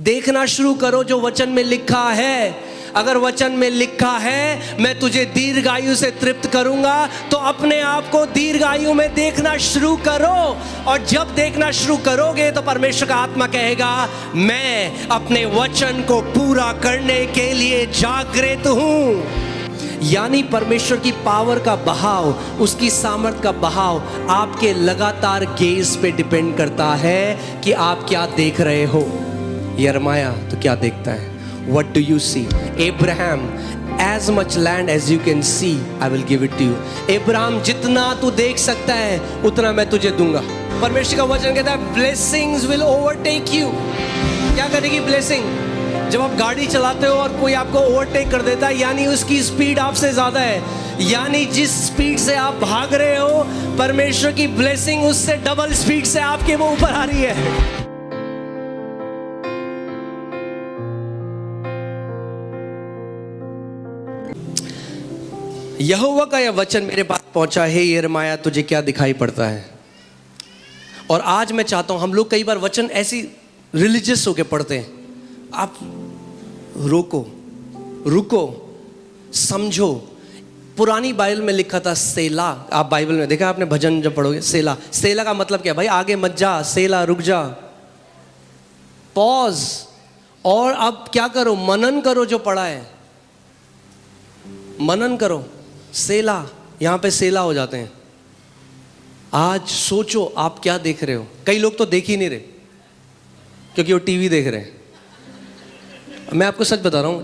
देखना शुरू करो जो वचन में लिखा है। अगर वचन में लिखा है मैं तुझे दीर्घायु से तृप्त करूंगा, तो अपने आप को दीर्घायु में देखना शुरू करो। और जब देखना शुरू करोगे तो परमेश्वर का आत्मा कहेगा मैं अपने वचन को पूरा करने के लिए जागृत हूं। यानी परमेश्वर की पावर का बहाव, उसकी सामर्थ का बहाव आपके लगातार गेज पे डिपेंड करता है कि आप क्या देख रहे हो। यिर्मयाह तो क्या देखता है? What do you see? Abraham, as much land as you can see, I will give it to you. Abraham, जितना तू देख सकता है उतना मैं तुझे दूंगा। परमेश्वर का वचन कहता है blessings will overtake you। क्या करेगी blessing? जब आप गाड़ी चलाते हो और कोई आपको ओवरटेक कर देता है, यानी उसकी स्पीड आपसे ज्यादा है, यानी जिस स्पीड से आप भाग रहे हो परमेश्वर की ब्लेसिंग उससे डबल स्पीड से आपके वो ऊपर आ रही है। यहोवा का यह वचन मेरे पास पहुंचा है, यिर्मयाह तुझे क्या दिखाई पड़ता है? और आज मैं चाहता हूं, हम लोग कई बार वचन ऐसी रिलीजियस होके पढ़ते हैं। आप रुको, समझो। पुरानी बाइबल में लिखा था सेला। आप बाइबल में देखा आपने, भजन जब पढ़ोगे सेला का मतलब क्या? भाई आगे मत जा, सेला, रुक जा, पॉज। और अब क्या करो? मनन करो जो पढ़ा है, मनन करो। सेला, यहां पे सेला हो जाते हैं। आज सोचो आप क्या देख रहे हो। कई लोग तो देख ही नहीं रहे क्योंकि वो टीवी देख रहे हैं। मैं आपको सच बता रहा हूं,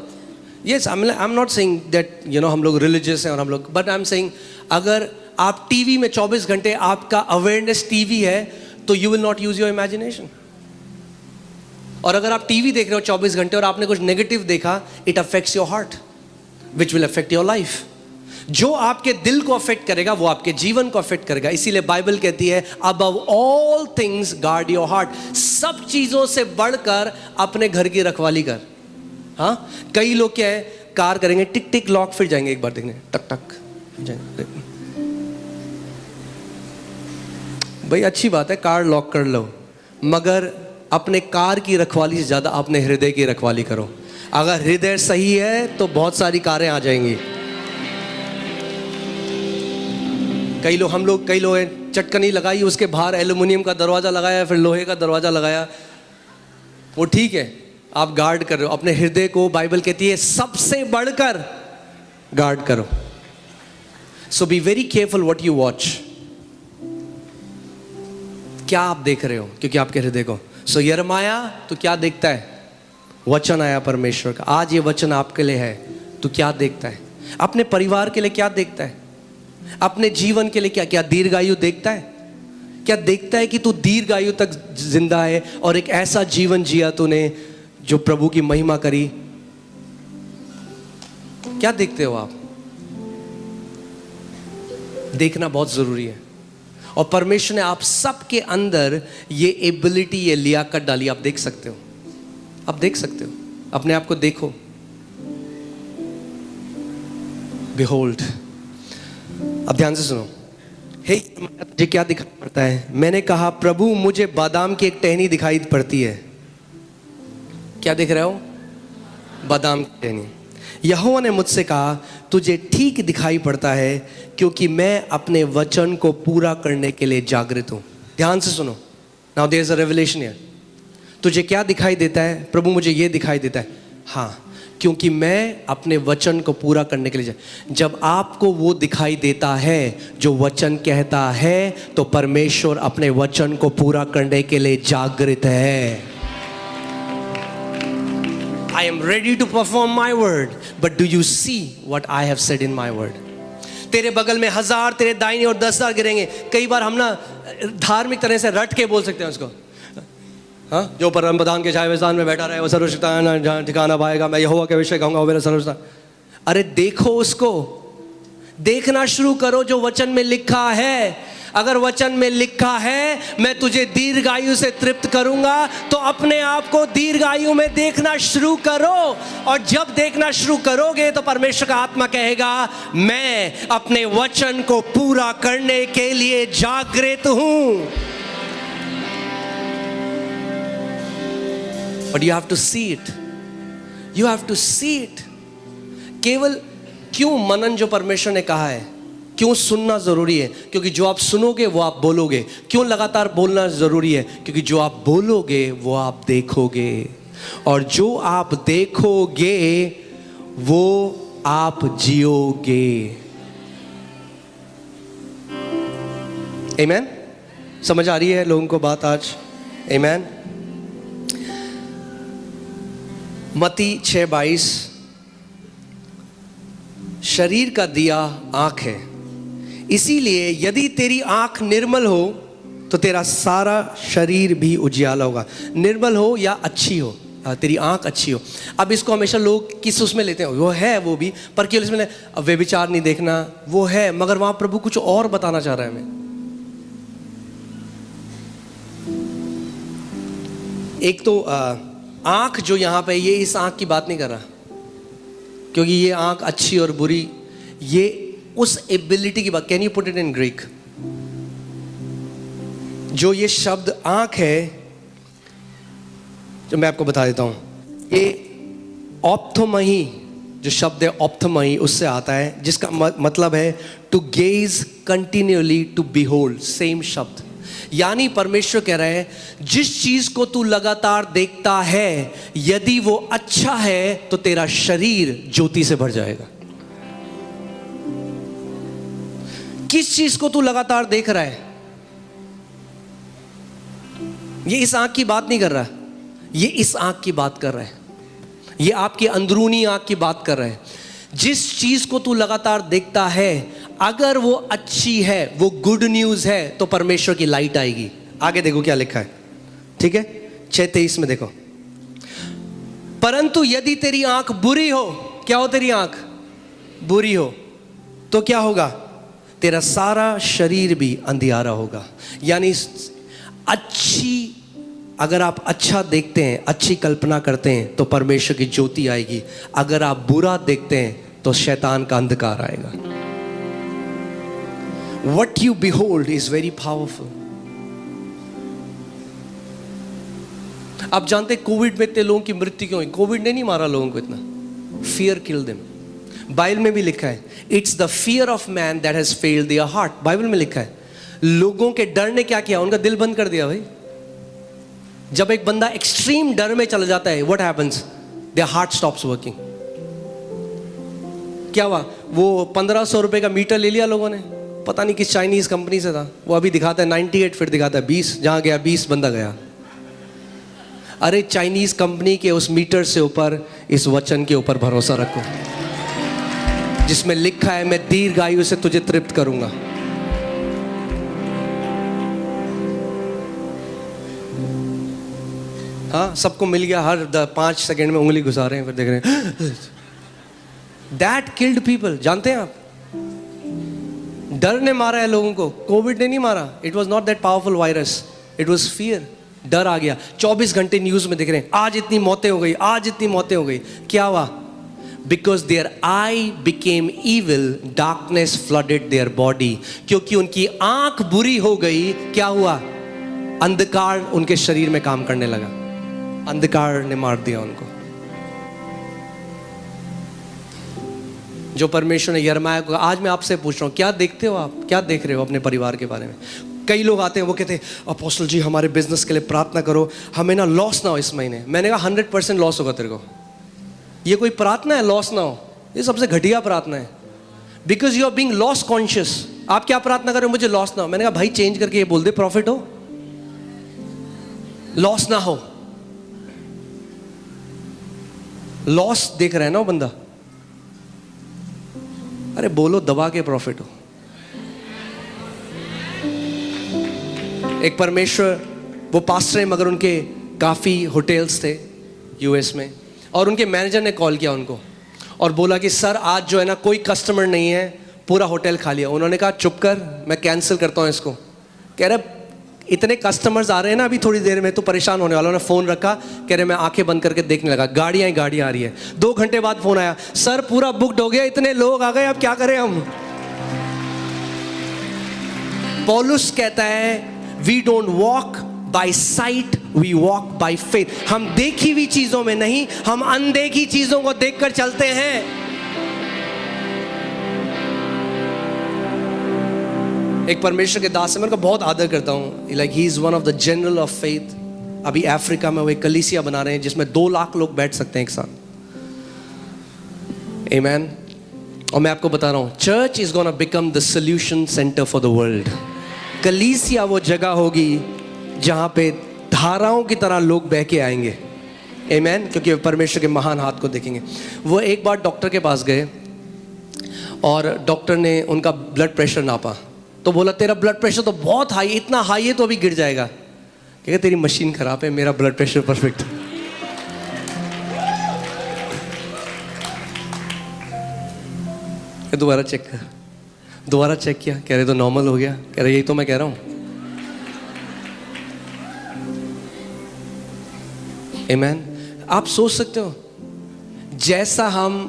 yes I am not saying that हम लोग रिलीजियस हैं और हम लोग, बट आई एम सेइंग अगर आप टीवी में 24 घंटे आपका अवेयरनेस टीवी है तो you will not use your imagination. और अगर आप टीवी देख रहे हो 24 घंटे और आपने कुछ नेगेटिव देखा, it affects your heart which will affect your life. जो आपके दिल को अफेक्ट करेगा वो आपके जीवन को अफेक्ट करेगा। इसीलिए बाइबल कहती है above all things guard your heart. सब चीजों से बढ़कर अपने घर की रखवाली कर। हाँ, कई लोग क्या है, कार करेंगे टिक टिक लॉक, फिर जाएंगे एक बार देखने, टक टक जाएंगे। भाई अच्छी बात है कार लॉक कर लो, मगर अपने कार की रखवाली से ज्यादा अपने हृदय की रखवाली करो। अगर हृदय सही है तो बहुत सारी कारें आ जाएंगी। कई लोग चटकनी लगाई, उसके बाहर एल्युमिनियम का दरवाजा लगाया, फिर लोहे का दरवाजा लगाया, वो ठीक है, आप गार्ड कर रहे हो अपने हृदय को। बाइबल कहती है सबसे बढ़कर गार्ड करो। So be very careful what you watch. क्या आप देख रहे हो, क्योंकि आपके हृदय को। सो यिर्मयाह तो क्या देखता है? वचन आया परमेश्वर का, आज ये वचन आपके लिए है। तू क्या देखता है? अपने परिवार के लिए क्या देखता है? अपने जीवन के लिए क्या क्या दीर्घायु देखता है? क्या देखता है कि तू दीर्घायु तक जिंदा है और एक ऐसा जीवन जिया तूने जो प्रभु की महिमा करी? क्या देखते हो आप? देखना बहुत जरूरी है। और परमेश्वर ने आप सबके अंदर ये एबिलिटी, ये लियाकत डाली। आप देख सकते हो, आप देख सकते हो, अपने आप को देखो। बिहोल्ड, अब ध्यान से सुनो। हे मुझे क्या दिखाई पड़ता है? मैंने कहा प्रभु मुझे बादाम की एक टहनी दिखाई पड़ती है। क्या देख रहे हो? बादाम की टहनी। यहोवा ने मुझसे कहा तुझे ठीक दिखाई पड़ता है क्योंकि मैं अपने वचन को पूरा करने के लिए जागृत हूं। ध्यान से सुनो। Now there is a revelation here. तुझे क्या दिखाई देता है? प्रभु मुझे ये दिखाई देता है। हाँ, क्योंकि मैं अपने वचन को पूरा करने के लिए जब आपको वो दिखाई देता है जो वचन कहता है, तो परमेश्वर अपने वचन को पूरा करने के लिए जागृत है। I am ready to perform my word, but do you see what I have said in my word? तेरे बगल में 1000, तेरे दाहिने और 10,000 गिरेंगे। कई बार हम ना धार्मिक तरह से रट के बोल सकते हैं उसको। हाँ, जो परम प्रधान के छाए स्थान में बैठा रहे वो सर्वशक्तिमान जहाँ ठिकाना पाएगा। मैं यहोवा के विषय कहूँगा वो मेरा सर्वशक्तिमान। अरे देखो, उसको देखना शुरू करो जो वचन में लिखा है। अगर वचन में लिखा है मैं तुझे दीर्घायु से तृप्त करूंगा, तो अपने आप को दीर्घायु में देखना शुरू करो। और जब देखना शुरू करोगे तो परमेश्वर का आत्मा कहेगा मैं अपने वचन को पूरा करने के लिए जागृत हूं। But you have to see it, you have to see it. केवल क्यों मनन जो परमेश्वर ने कहा है, क्यों सुनना जरूरी है? क्योंकि जो आप सुनोगे वो आप बोलोगे। क्यों लगातार बोलना जरूरी है? क्योंकि जो आप बोलोगे वो आप देखोगे, और जो आप देखोगे वो आप जियोगे। आमेन? समझ आ रही है लोगों को बात आज? आमेन। मत्ती 6:22, शरीर का दिया आंख है, इसीलिए यदि तेरी आंख निर्मल हो तो तेरा सारा शरीर भी उजियाला होगा। निर्मल हो या अच्छी हो, तेरी आंख अच्छी हो। अब इसको हमेशा लोग किस उसमें लेते हैं, वो है वो भी, पर केवल इसमें व्यभिचार नहीं देखना, वो है, मगर वहां प्रभु कुछ और बताना चाह रहा है हमें। एक तो आंख जो यहां पे, ये इस आंख की बात नहीं कर रहा, क्योंकि ये आंख अच्छी और बुरी, ये उस एबिलिटी की बात। Can you put it in Greek? जो ये शब्द आंख है, जो मैं आपको बता देता हूं, ये ऑप्थोमही जो शब्द है, ऑप्थोमही उससे आता है, जिसका मतलब है to gaze continuously, to behold, same शब्द। यानी परमेश्वर कह रहा है, जिस चीज को तू लगातार देखता है, यदि वो अच्छा है तो तेरा शरीर ज्योति से भर जाएगा। किस चीज को तू लगातार देख रहा है? ये इस आंख की बात नहीं कर रहा, ये इस आंख की बात कर रहा है, ये आपकी अंदरूनी आंख की बात कर रहा है। जिस चीज को तू लगातार देखता है, अगर वो अच्छी है, वो गुड न्यूज है, तो परमेश्वर की लाइट आएगी। आगे देखो क्या लिखा है, ठीक है? 6:23 में देखो, परंतु यदि तेरी आंख बुरी हो, क्या हो? तेरी आंख बुरी हो तो क्या होगा? तेरा सारा शरीर भी अंधियारा होगा। यानी अच्छी, अगर आप अच्छा देखते हैं, अच्छी कल्पना करते हैं, तो परमेश्वर की ज्योति आएगी। अगर आप बुरा देखते हैं तो शैतान का अंधकार आएगा। What you behold is very powerful. आप जानते हैं कोविड में इतने लोगों की मृत्यु क्यों हुई? कोविड ने नहीं मारा लोगों को इतना, फियर किल देम। बाइबल में भी लिखा है, it's the fear of man that has failed their heart. Bible में लिखा है, लोगों के डर ने क्या किया? उनका दिल बंद कर दिया भाई। जब एक बंदा एक्सट्रीम डर में चला जाता है, what happens? Their heart stops working. क्या हुआ? वो 1500 रुपए का मीटर ले लिया लोगों ने, पता नहीं किस चाइनीज कंपनी से था, वो अभी दिखाता है 98, फिर दिखाता है 20, जहां गया 20 बंदा गया। अरे चाइनीज कंपनी के उस मीटर से ऊपर इस वचन के ऊपर भरोसा रखो, जिसमें लिखा है, मैं दीर्घायु से तुझे तृप्त करूंगा। हाँ, सबको मिल गया, हर 5 सेकंड में उंगली घुसा रहे हैं, फिर देख रहे हैं। That killed people. जानते हैं आप, डर ने मारा है लोगों को, कोविड ने नहीं मारा। It was not that powerful virus, it was fear. डर आ गया। 24 घंटे न्यूज में दिख रहे हैं, आज इतनी मौतें हो गई, आज इतनी मौतें हो गई। क्या हुआ? Because there I became evil, darkness flooded their body. क्योंकि उनकी आंख बुरी हो गई, क्या हुआ? अंधकार उनके शरीर में काम करने लगा, अंधकार ने मार दिया उनको। जो परमेश्वर ने यिर्मयाह को, आज मैं आपसे पूछ रहा हूं, क्या देखते हो आप? क्या देख रहे हो अपने परिवार के बारे में? कई लोग आते हैं, वो कहते हैं, अपोस्टल जी हमारे बिजनेस के लिए प्रार्थना करो, हमें ना लॉस ना हो इस महीने। मैंने कहा 100% लॉस होगा तेरे को। ये कोई प्रार्थना है लॉस ना हो? ये सबसे घटिया प्रार्थना है। Because you are being loss conscious. आप क्या प्रार्थना कर रहे हो? मुझे लॉस ना हो। मैंने कहा भाई चेंज करके ये बोल दे, प्रॉफिट हो, लॉस ना हो। लॉस देख रहा है ना वो बंदा, अरे बोलो दबा के प्रॉफिट हो। एक परमेश्वर, वो पास्टर है, मगर उनके काफ़ी होटल्स थे यूएस में, और उनके मैनेजर ने कॉल किया उनको और बोला कि सर आज जो है ना कोई कस्टमर नहीं है, पूरा होटल खा लिया। उन्होंने कहा चुप कर, मैं कैंसिल करता हूँ इसको। कह रहे इतने कस्टमर्स आ रहे हैं ना अभी थोड़ी देर में, तो परेशान होने वाला। उन्होंने फ़ोन रखा, कह रहे मैं आंखें बंद करके देखने लगा, गाड़ियाँ आ रही है। 2 घंटे बाद फ़ोन आया, सर पूरा बुकड हो गया, इतने लोग आ गए, अब क्या करें हम? पौलुस कहता है, we don't walk by sight we walk by faith. हम देखी हुई चीजों में नहीं, हम अनदेखी चीजों को देखकर चलते हैं। एक परमेश्वर के दास है, मैं उनका बहुत आदर करता हूँ, like he is one of the general of faith. अभी अफ्रीका में वो एक कलीसिया बना रहे हैं जिसमें 2 लाख लोग बैठ सकते हैं एक साथ। आमेन। और मैं आपको बता रहा हूँ, church is gonna become the solution centre for the world. कलीसिया वो जगह होगी जहाँ पे धाराओं की तरह लोग बह के आएंगे। आमेन। क्योंकि परमेश्वर के महान हाथ को देखेंगे। वो एक बार डॉक्टर के पास गए और डॉक्टर ने उनका ब्लड प्रेशर नापा, तो बोला तेरा ब्लड प्रेशर तो बहुत हाई, इतना हाई है तो अभी गिर जाएगा। कहेगा तेरी मशीन खराब है, मेरा ब्लड प्रेशर परफेक्ट है। दोबारा चेक कर, दोबारा चेक किया, कह रहे तो नॉर्मल हो गया। कह रहे यही तो मैं कह रहा हूं। आमेन। आप सोच सकते हो, जैसा हम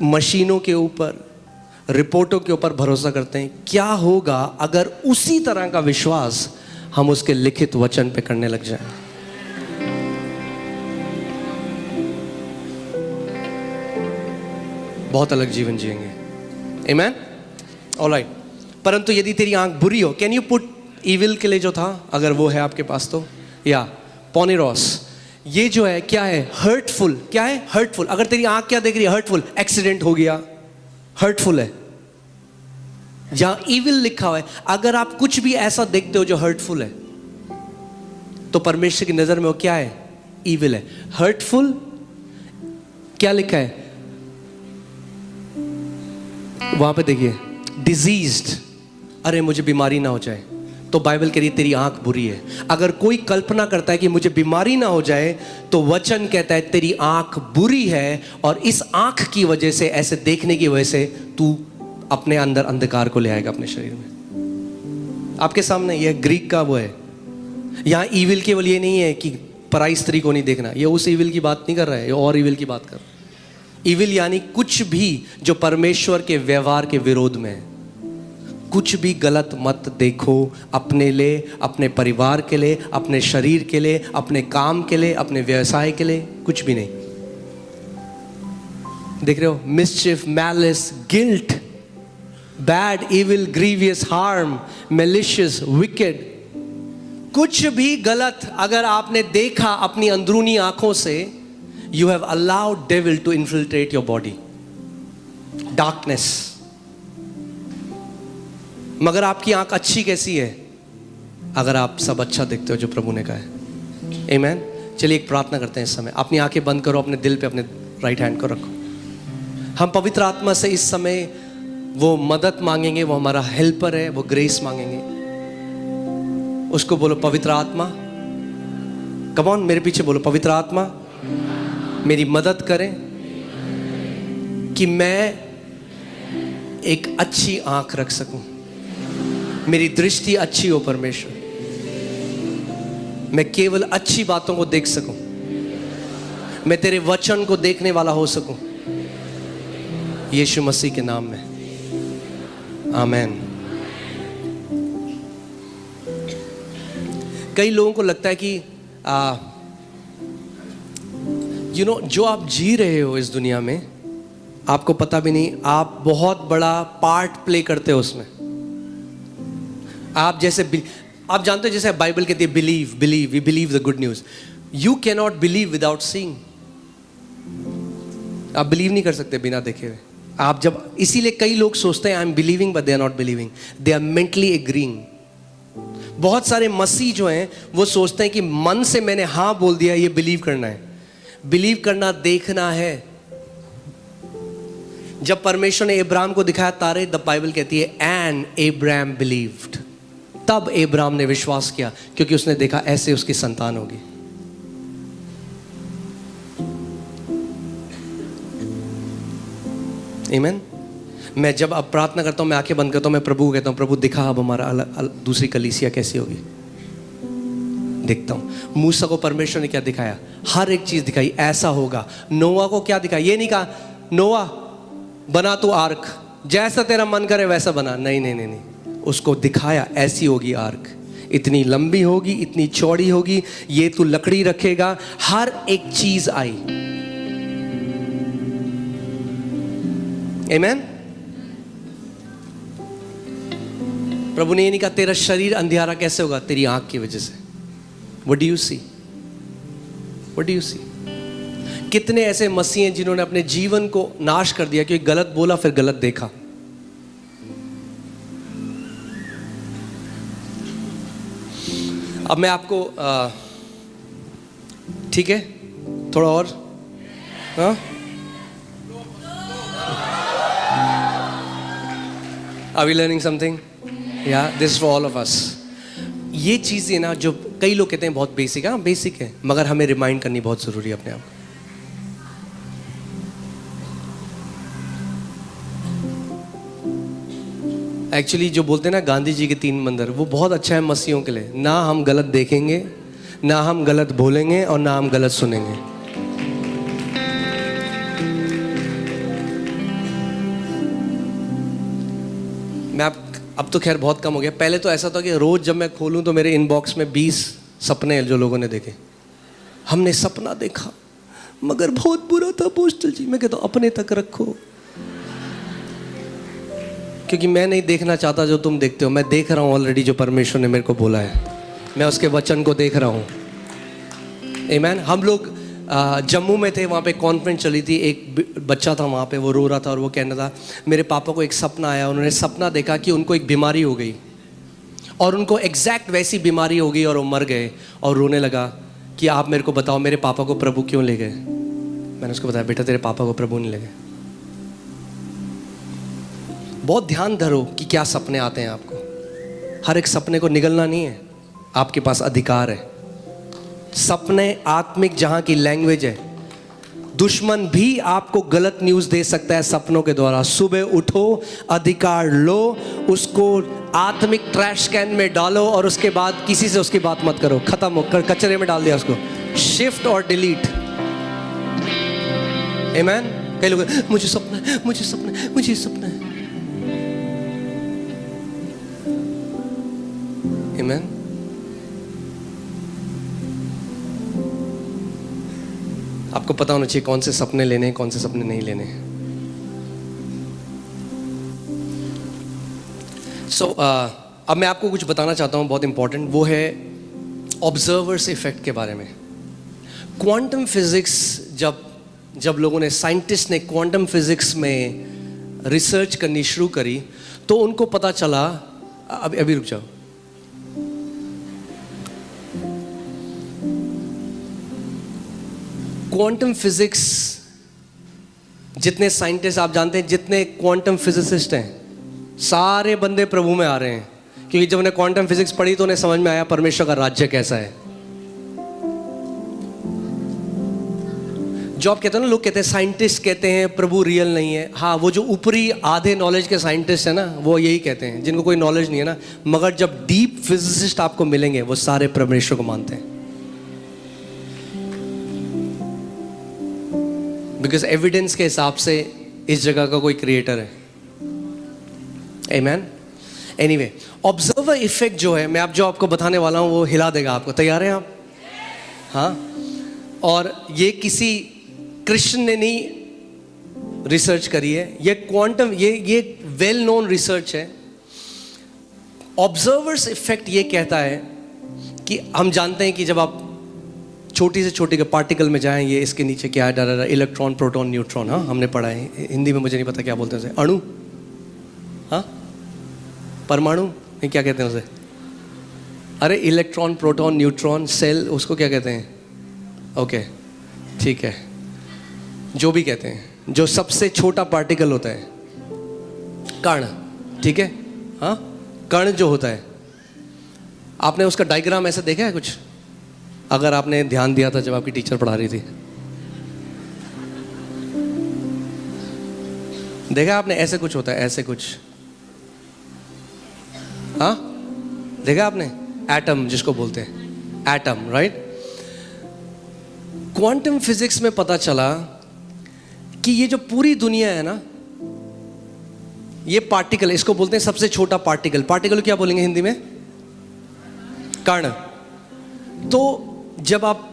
मशीनों के ऊपर, रिपोर्टों के ऊपर भरोसा करते हैं, क्या होगा अगर उसी तरह का विश्वास हम उसके लिखित वचन पे करने लग जाएं। बहुत अलग जीवन जिएंगे। आमेन। ऑलराइट। परंतु यदि तेरी आंख बुरी हो, कैन यू पुट इविल के लिए जो था, अगर वो है आपके पास तो, या पोनेरोस, ये जो है क्या है, हर्टफुल। क्या है? हर्टफुल। अगर तेरी आंख क्या देख रही है? हर्टफुल। एक्सीडेंट हो गया, हर्टफुल है। जहां इविल लिखा हुआ है, अगर आप कुछ भी ऐसा देखते हो जो हर्टफुल है, तो परमेश्वर की नजर में वो क्या है? इविल है। हर्टफुल। क्या लिखा है वहां पे? देखिए, डिजीज्ड। अरे मुझे बीमारी ना हो जाए, तो बाइबल कह रही है तेरी आंख बुरी है। अगर कोई कल्पना करता है कि मुझे बीमारी ना हो जाए, तो वचन कहता है तेरी आंख बुरी है, और इस आंख की वजह से, ऐसे देखने की वजह से, तू अपने अंदर अंधकार को ले आएगा अपने शरीर में। आपके सामने यह ग्रीक का वो है। यहां ईविल केवल ये नहीं है कि पराई स्त्री को नहीं देखना, ये उस ईविल की बात नहीं कर रहा है, ये और ईविल की बात कर रहा है। ईविल यानी कुछ भी जो परमेश्वर के व्यवहार के विरोध में है। कुछ भी गलत मत देखो, अपने लिए, अपने परिवार के लिए, अपने शरीर के लिए, अपने काम के लिए, अपने व्यवसाय के लिए, कुछ भी नहीं। देख रहे हो? मिसचिफ, malice, guilt, bad, evil, grievous, harm, malicious, wicked. कुछ भी गलत अगर आपने देखा अपनी अंदरूनी आंखों से, you have allowed devil to infiltrate your body, darkness। मगर आपकी आंख अच्छी कैसी है? अगर आप सब अच्छा देखते हो जो प्रभु ने कहा है। आमेन। चलिए एक प्रार्थना करते हैं इस समय। अपनी आंखें बंद करो, अपने दिल पे अपने राइट हैंड को रखो। हम पवित्र आत्मा से इस समय वो मदद मांगेंगे, वो हमारा हेल्पर है, वो ग्रेस मांगेंगे। उसको बोलो, पवित्र आत्मा, कम ऑन मेरे पीछे बोलो, पवित्र आत्मा मेरी मदद करें कि मैं एक अच्छी आंख रख सकूं, मेरी दृष्टि अच्छी हो परमेश्वर, मैं केवल अच्छी बातों को देख सकूं, मैं तेरे वचन को देखने वाला हो सकूं, यीशु मसीह के नाम में। आमेन। कई लोगों को लगता है कि जो आप जी रहे हो इस दुनिया में, आपको पता भी नहीं, आप बहुत बड़ा पार्ट प्ले करते हो उसमें। आप जानते हो, जैसे बाइबल कहती है believe, we believe the good news. You can not believe without seeing. आप बिलीव नहीं कर सकते बिना देखे हुए। आप जब, इसीलिए कई लोग सोचते हैं I am believing but they are not believing, they are mentally agreeing. बहुत सारे मसीह जो हैं वो सोचते हैं कि मन से मैंने हाँ बोल दिया, ये बिलीव करना है। बिलीव करना देखना है। जब परमेश्वर ने अब्राहम को दिखाया तारे, द बाइबल कहती है एंड अब्राहम बिलीव्ड, तब अब्राहम ने विश्वास किया, क्योंकि उसने देखा ऐसे उसकी संतान होगी। आमीन। मैं जब अब प्रार्थना करता हूं, मैं आंखें बंद करता हूं, मैं प्रभु को कहता हूं, प्रभु दिखा अब हमारा दूसरी कलीसिया कैसी होगी। देखता हूं। मूसा को परमेश्वर ने क्या दिखाया? हर एक चीज दिखाई, ऐसा होगा। नोआ को क्या दिखाया? ये नहीं कहा नोआ बना तू आर्क, जैसा तेरा मन करे वैसा बना। नहीं नहीं नहीं नहीं, उसको दिखाया ऐसी होगी आर्क। इतनी लंबी होगी, इतनी चौड़ी होगी, ये तू लकड़ी रखेगा, हर एक चीज आई। आमीन। प्रभु ने ये नहीं कहा तेरा शरीर अंधियारा कैसे होगा, तेरी आंख की वजह से। What do you see? What do you see? कितने ऐसे मसीह हैं जिन्होंने अपने जीवन को नाश कर दिया क्योंकि गलत बोला फिर गलत देखा। अब मैं आपको ठीक है थोड़ा और, हाँ आर वी लर्निंग समथिंग? या this for all of us. ये चीज़ें ना जो कई लोग कहते हैं बहुत बेसिक है, हाँ बेसिक है, मगर हमें रिमाइंड करनी बहुत ज़रूरी है अपने आप। एक्चुअली जो बोलते हैं ना गांधी जी के 3 मंदिर, वो बहुत अच्छा है मसीहों के लिए। ना हम गलत देखेंगे, ना हम गलत बोलेंगे, और ना हम गलत सुनेंगे। मैं अब तो खैर बहुत कम हो गया। पहले तो ऐसा था कि रोज जब मैं खोलूं तो मेरे इनबॉक्स में 20 सपने हैं जो लोगों ने देखे। हमने सपना देखा मगर बहुत बुरा था पोस्टल जी। मैं कहता अपने तक रखो, क्योंकि मैं नहीं देखना चाहता जो तुम देखते हो। मैं देख रहा हूँ ऑलरेडी जो परमेश्वर ने मेरे को बोला है, मैं उसके वचन को देख रहा हूँ। आमीन। हम लोग जम्मू में थे, वहाँ पे कॉन्फ्रेंस चली थी। एक बच्चा था वहाँ पे, वो रो रहा था और वो कहना था मेरे पापा को एक सपना आया। उन्होंने सपना देखा कि उनको एक बीमारी हो गई और उनको एग्जैक्ट वैसी बीमारी हो गई और वो मर गए। और रोने लगा कि आप मेरे को बताओ मेरे पापा को प्रभु क्यों ले गए। मैंने उसको बताया बेटा तेरे पापा को प्रभु नहीं ले गए। बहुत ध्यान धरो कि क्या सपने आते हैं आपको। हर एक सपने को निगलना नहीं है, आपके पास अधिकार है। सपने आत्मिक जहां की लैंग्वेज है। दुश्मन भी आपको गलत न्यूज़ दे सकता है सपनों के द्वारा। सुबह उठो, अधिकार लो, उसको आत्मिक ट्रैश कैन में डालो और उसके बाद किसी से उसकी बात मत करो। खत्म हो कर कचरे में डाल दिया उसको। शिफ्ट और डिलीट। आमीन। कई लोग मुझे सपना है, मुझे सपना है, मुझे सपना है। आमीन। आपको पता होना चाहिए कौन से सपने लेने हैं, कौन से सपने नहीं लेने हैं। अब मैं आपको कुछ बताना चाहता हूं बहुत इंपॉर्टेंट, वो है ऑब्जर्वर्स इफेक्ट के बारे में। क्वांटम फिजिक्स जब लोगों ने, साइंटिस्ट ने क्वांटम फिजिक्स में रिसर्च करनी शुरू करी तो उनको पता चला, अभी रुक जाओ, क्वांटम फिजिक्स, जितने साइंटिस्ट आप जानते हैं, जितने क्वांटम फिजिसिस्ट हैं, सारे बंदे प्रभु में आ रहे हैं। क्योंकि जब उन्हें क्वांटम फिजिक्स पढ़ी तो उन्हें समझ में आया परमेश्वर का राज्य कैसा है। जो आप कहते हैं ना, लोग कहते हैं, साइंटिस्ट कहते हैं प्रभु रियल नहीं है। हाँ, वो जो ऊपरी आधे नॉलेज के साइंटिस्ट हैं ना, वो यही कहते हैं, जिनको कोई नॉलेज नहीं है ना। मगर जब डीप फिजिसिस्ट आपको मिलेंगे, वो सारे परमेश्वर को मानते हैं। बिकॉज एविडेंस के हिसाब से इस जगह का कोई क्रिएटर है। आमीन। एनीवे, ऑब्जर्वर इफेक्ट जो है, मैं अब जो आपको बताने वाला हूं वो हिला देगा आपको। तैयार हैं आप? हाँ। और ये किसी क्रिश्चियन ने नहीं रिसर्च करी है, ये क्वांटम, ये वेल नोन रिसर्च है। ऑब्जर्वर्स इफेक्ट ये कहता है कि हम जानते हैं कि जब आप छोटी से छोटी के पार्टिकल में जाएं, ये इसके नीचे क्या है, डर इलेक्ट्रॉन, प्रोटॉन, न्यूट्रॉन। हाँ, हमने पढ़ा है। हिंदी में मुझे नहीं पता क्या बोलते हैं उसे, अणु, हाँ, परमाणु नहीं, क्या कहते हैं उसे? अरे इलेक्ट्रॉन, प्रोटॉन, न्यूट्रॉन, सेल, उसको क्या कहते हैं? ओके, ठीक है, जो भी कहते हैं। जो सबसे छोटा पार्टिकल होता है, कण, ठीक है, हाँ, कण जो होता है, आपने उसका डायग्राम ऐसे देखा है कुछ? अगर आपने ध्यान दिया था जब आपकी टीचर पढ़ा रही थी, देखा आपने? ऐसे कुछ होता है, ऐसे कुछ, हाँ, देखा आपने? एटम जिसको बोलते हैं, एटम, राइट। क्वांटम फिजिक्स में पता चला कि ये जो पूरी दुनिया है ना, ये पार्टिकल, इसको बोलते हैं सबसे छोटा पार्टिकल। पार्टिकल क्या बोलेंगे हिंदी में? कण। तो जब आप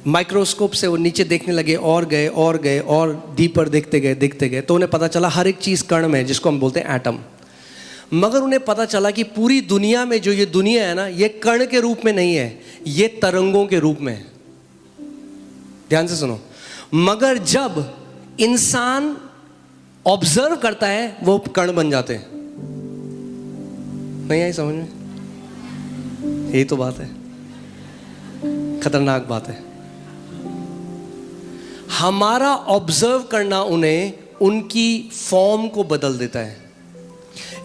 माइक्रोस्कोप से वो नीचे देखने लगे और गए और गए और डीपर देखते गए तो उन्हें पता चला हर एक चीज़ कण में है, जिसको हम बोलते हैं एटम। मगर उन्हें पता चला कि पूरी दुनिया में जो ये दुनिया है ना, ये कण के रूप में नहीं है, ये तरंगों के रूप में है। ध्यान से सुनो। मगर जब इंसान ऑब्जर्व करता है वो कण बन जाते हैं। नहीं आई समझ में? यही तो बात है, खतरनाक बात है। हमारा ऑब्जर्व करना उन्हें उनकी फॉर्म को बदल देता है।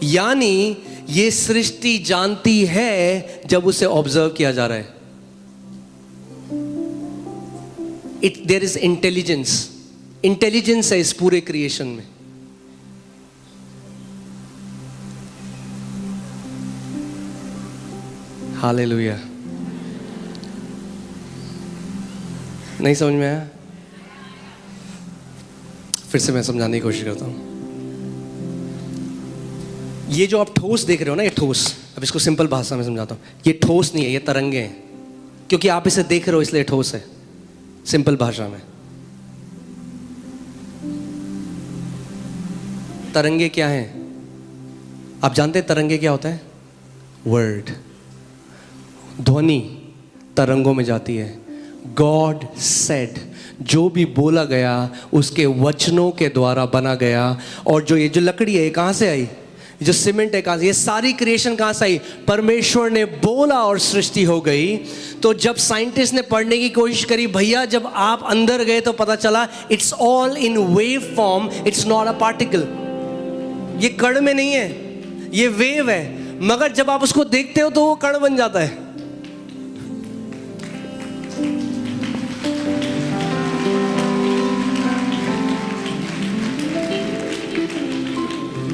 यानी ये सृष्टि जानती है जब उसे ऑब्जर्व किया जा रहा है। देयर इज इंटेलिजेंस है इस पूरे क्रिएशन में। हालेलुया। नहीं समझ में आया? फिर से मैं समझाने की कोशिश करता हूं। ये जो आप ठोस देख रहे हो ना, ये ठोस, अब इसको सिंपल भाषा में समझाता हूं। ये ठोस नहीं है, ये तरंगे हैं। क्योंकि आप इसे देख रहे हो इसलिए ठोस है, सिंपल भाषा में। तरंगे क्या हैं? आप जानते हैं तरंगे क्या होता है? वर्ड, ध्वनि तरंगों में जाती है। गॉड सेड, जो भी बोला गया उसके वचनों के द्वारा बना गया। और जो ये जो लकड़ी है, ये कहाँ से आई? जो सीमेंट है कहाँ से? ये सारी क्रिएशन कहाँ से आई? परमेश्वर ने बोला और सृष्टि हो गई। तो जब साइंटिस्ट ने पढ़ने की कोशिश करी, भैया जब आप अंदर गए तो पता चला it's all in wave form, it's not a particle. ये कण में नहीं है, ये वेव है। मगर जब आप उसको देखते हो तो वो कण बन जाता है।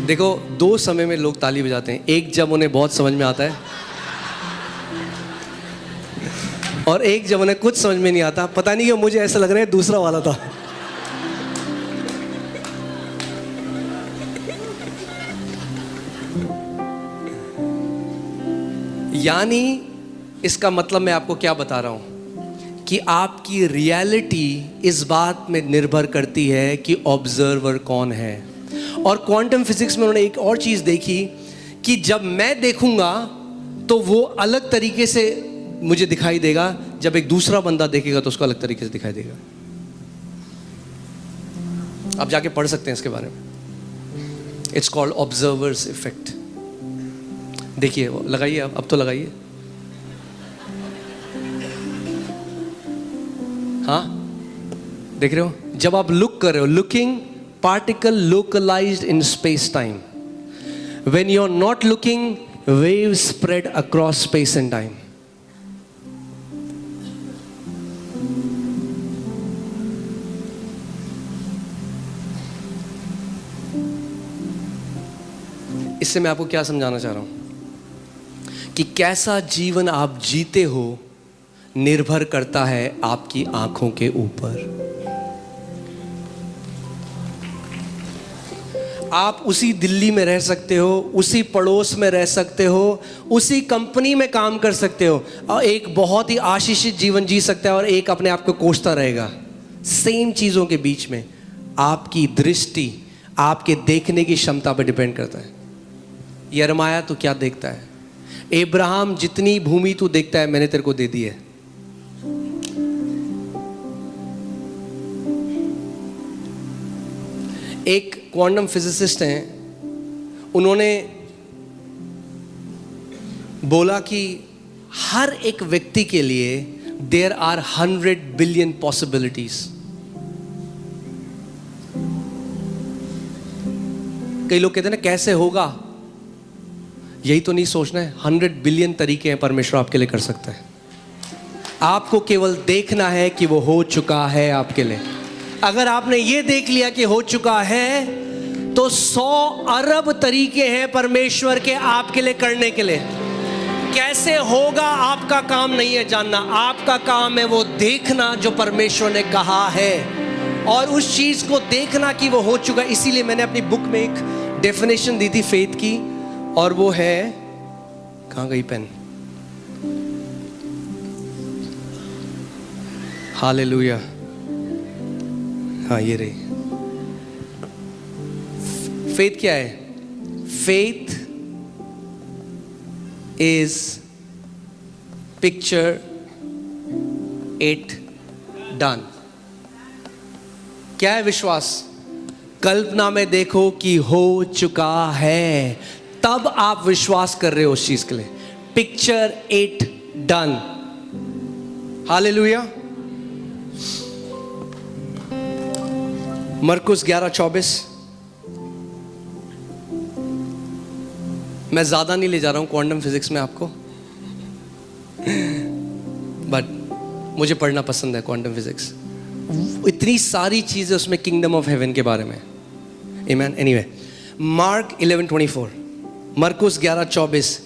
देखो, दो समय में लोग ताली बजाते हैं। एक जब उन्हें बहुत समझ में आता है, और एक जब उन्हें कुछ समझ में नहीं आता। पता नहीं क्यों मुझे ऐसा लग रहा है दूसरा वाला था। यानी इसका मतलब मैं आपको क्या बता रहा हूं कि आपकी रियलिटी इस बात में निर्भर करती है कि ऑब्जर्वर कौन है। और क्वांटम फिजिक्स में उन्होंने एक और चीज देखी कि जब मैं देखूंगा तो वो अलग तरीके से मुझे दिखाई देगा, जब एक दूसरा बंदा देखेगा तो उसको अलग तरीके से दिखाई देगा। आप जाके पढ़ सकते हैं इसके बारे में। It's called observers effect. देखिए, लगाइए, अब तो लगाइए। हाँ, देख रहे हो? जब आप लुक कर रहे हो, looking, particle localized in space time. When you're not looking, waves spread across space and time. इससे मैं आपको क्या समझाना चाह रहा हूं कि कैसा जीवन आप जीते हो निर्भर करता है आपकी आंखों के ऊपर। आप उसी दिल्ली में रह सकते हो, उसी पड़ोस में रह सकते हो, उसी कंपनी में काम कर सकते हो, और एक बहुत ही आशीषित जीवन जी सकते हो, और एक अपने आप को कोसता रहेगा। सेम चीज़ों के बीच में आपकी दृष्टि, आपके देखने की क्षमता पर डिपेंड करता है। यिर्मयाह तो क्या देखता है? अब्राहम, जितनी भूमि तू देखता है मैंने तेरे को दे दी है। एक क्वांटम फिजिसिस्ट हैं, उन्होंने बोला कि हर एक व्यक्ति के लिए देयर आर 100 बिलियन पॉसिबिलिटीज। कई लोग कहते हैं ना कैसे होगा, यही तो नहीं सोचना है। 100 बिलियन तरीके हैं परमेश्वर आपके लिए कर सकता है। आपको केवल देखना है कि वो हो चुका है आपके लिए। अगर आपने ये देख लिया कि हो चुका है, तो 100 अरब तरीके हैं परमेश्वर के आपके लिए करने के लिए। कैसे होगा आपका काम नहीं है जानना, आपका काम है वो देखना जो परमेश्वर ने कहा है, और उस चीज को देखना कि वो हो चुका है। इसीलिए मैंने अपनी बुक में एक डेफिनेशन दी थी फेथ की, और वो है, कहाँ गई पेन? हालेलुया। हाँ ये रही। फेथ क्या है? Faith is picture it done. क्या है विश्वास? कल्पना में देखो कि हो चुका है, तब आप विश्वास कर रहे हो उस चीज के लिए। Picture it done. हालेलुया। मरकुस 11:24। मैं ज्यादा नहीं ले जा रहा हूं क्वांटम फिजिक्स में आपको, बट मुझे पढ़ना पसंद है क्वांटम फिजिक्स। इतनी सारी चीजें उसमें किंगडम ऑफ हेवन के बारे में। आमेन। एनीवे, मार्क 11:24, मरकुस 11:24।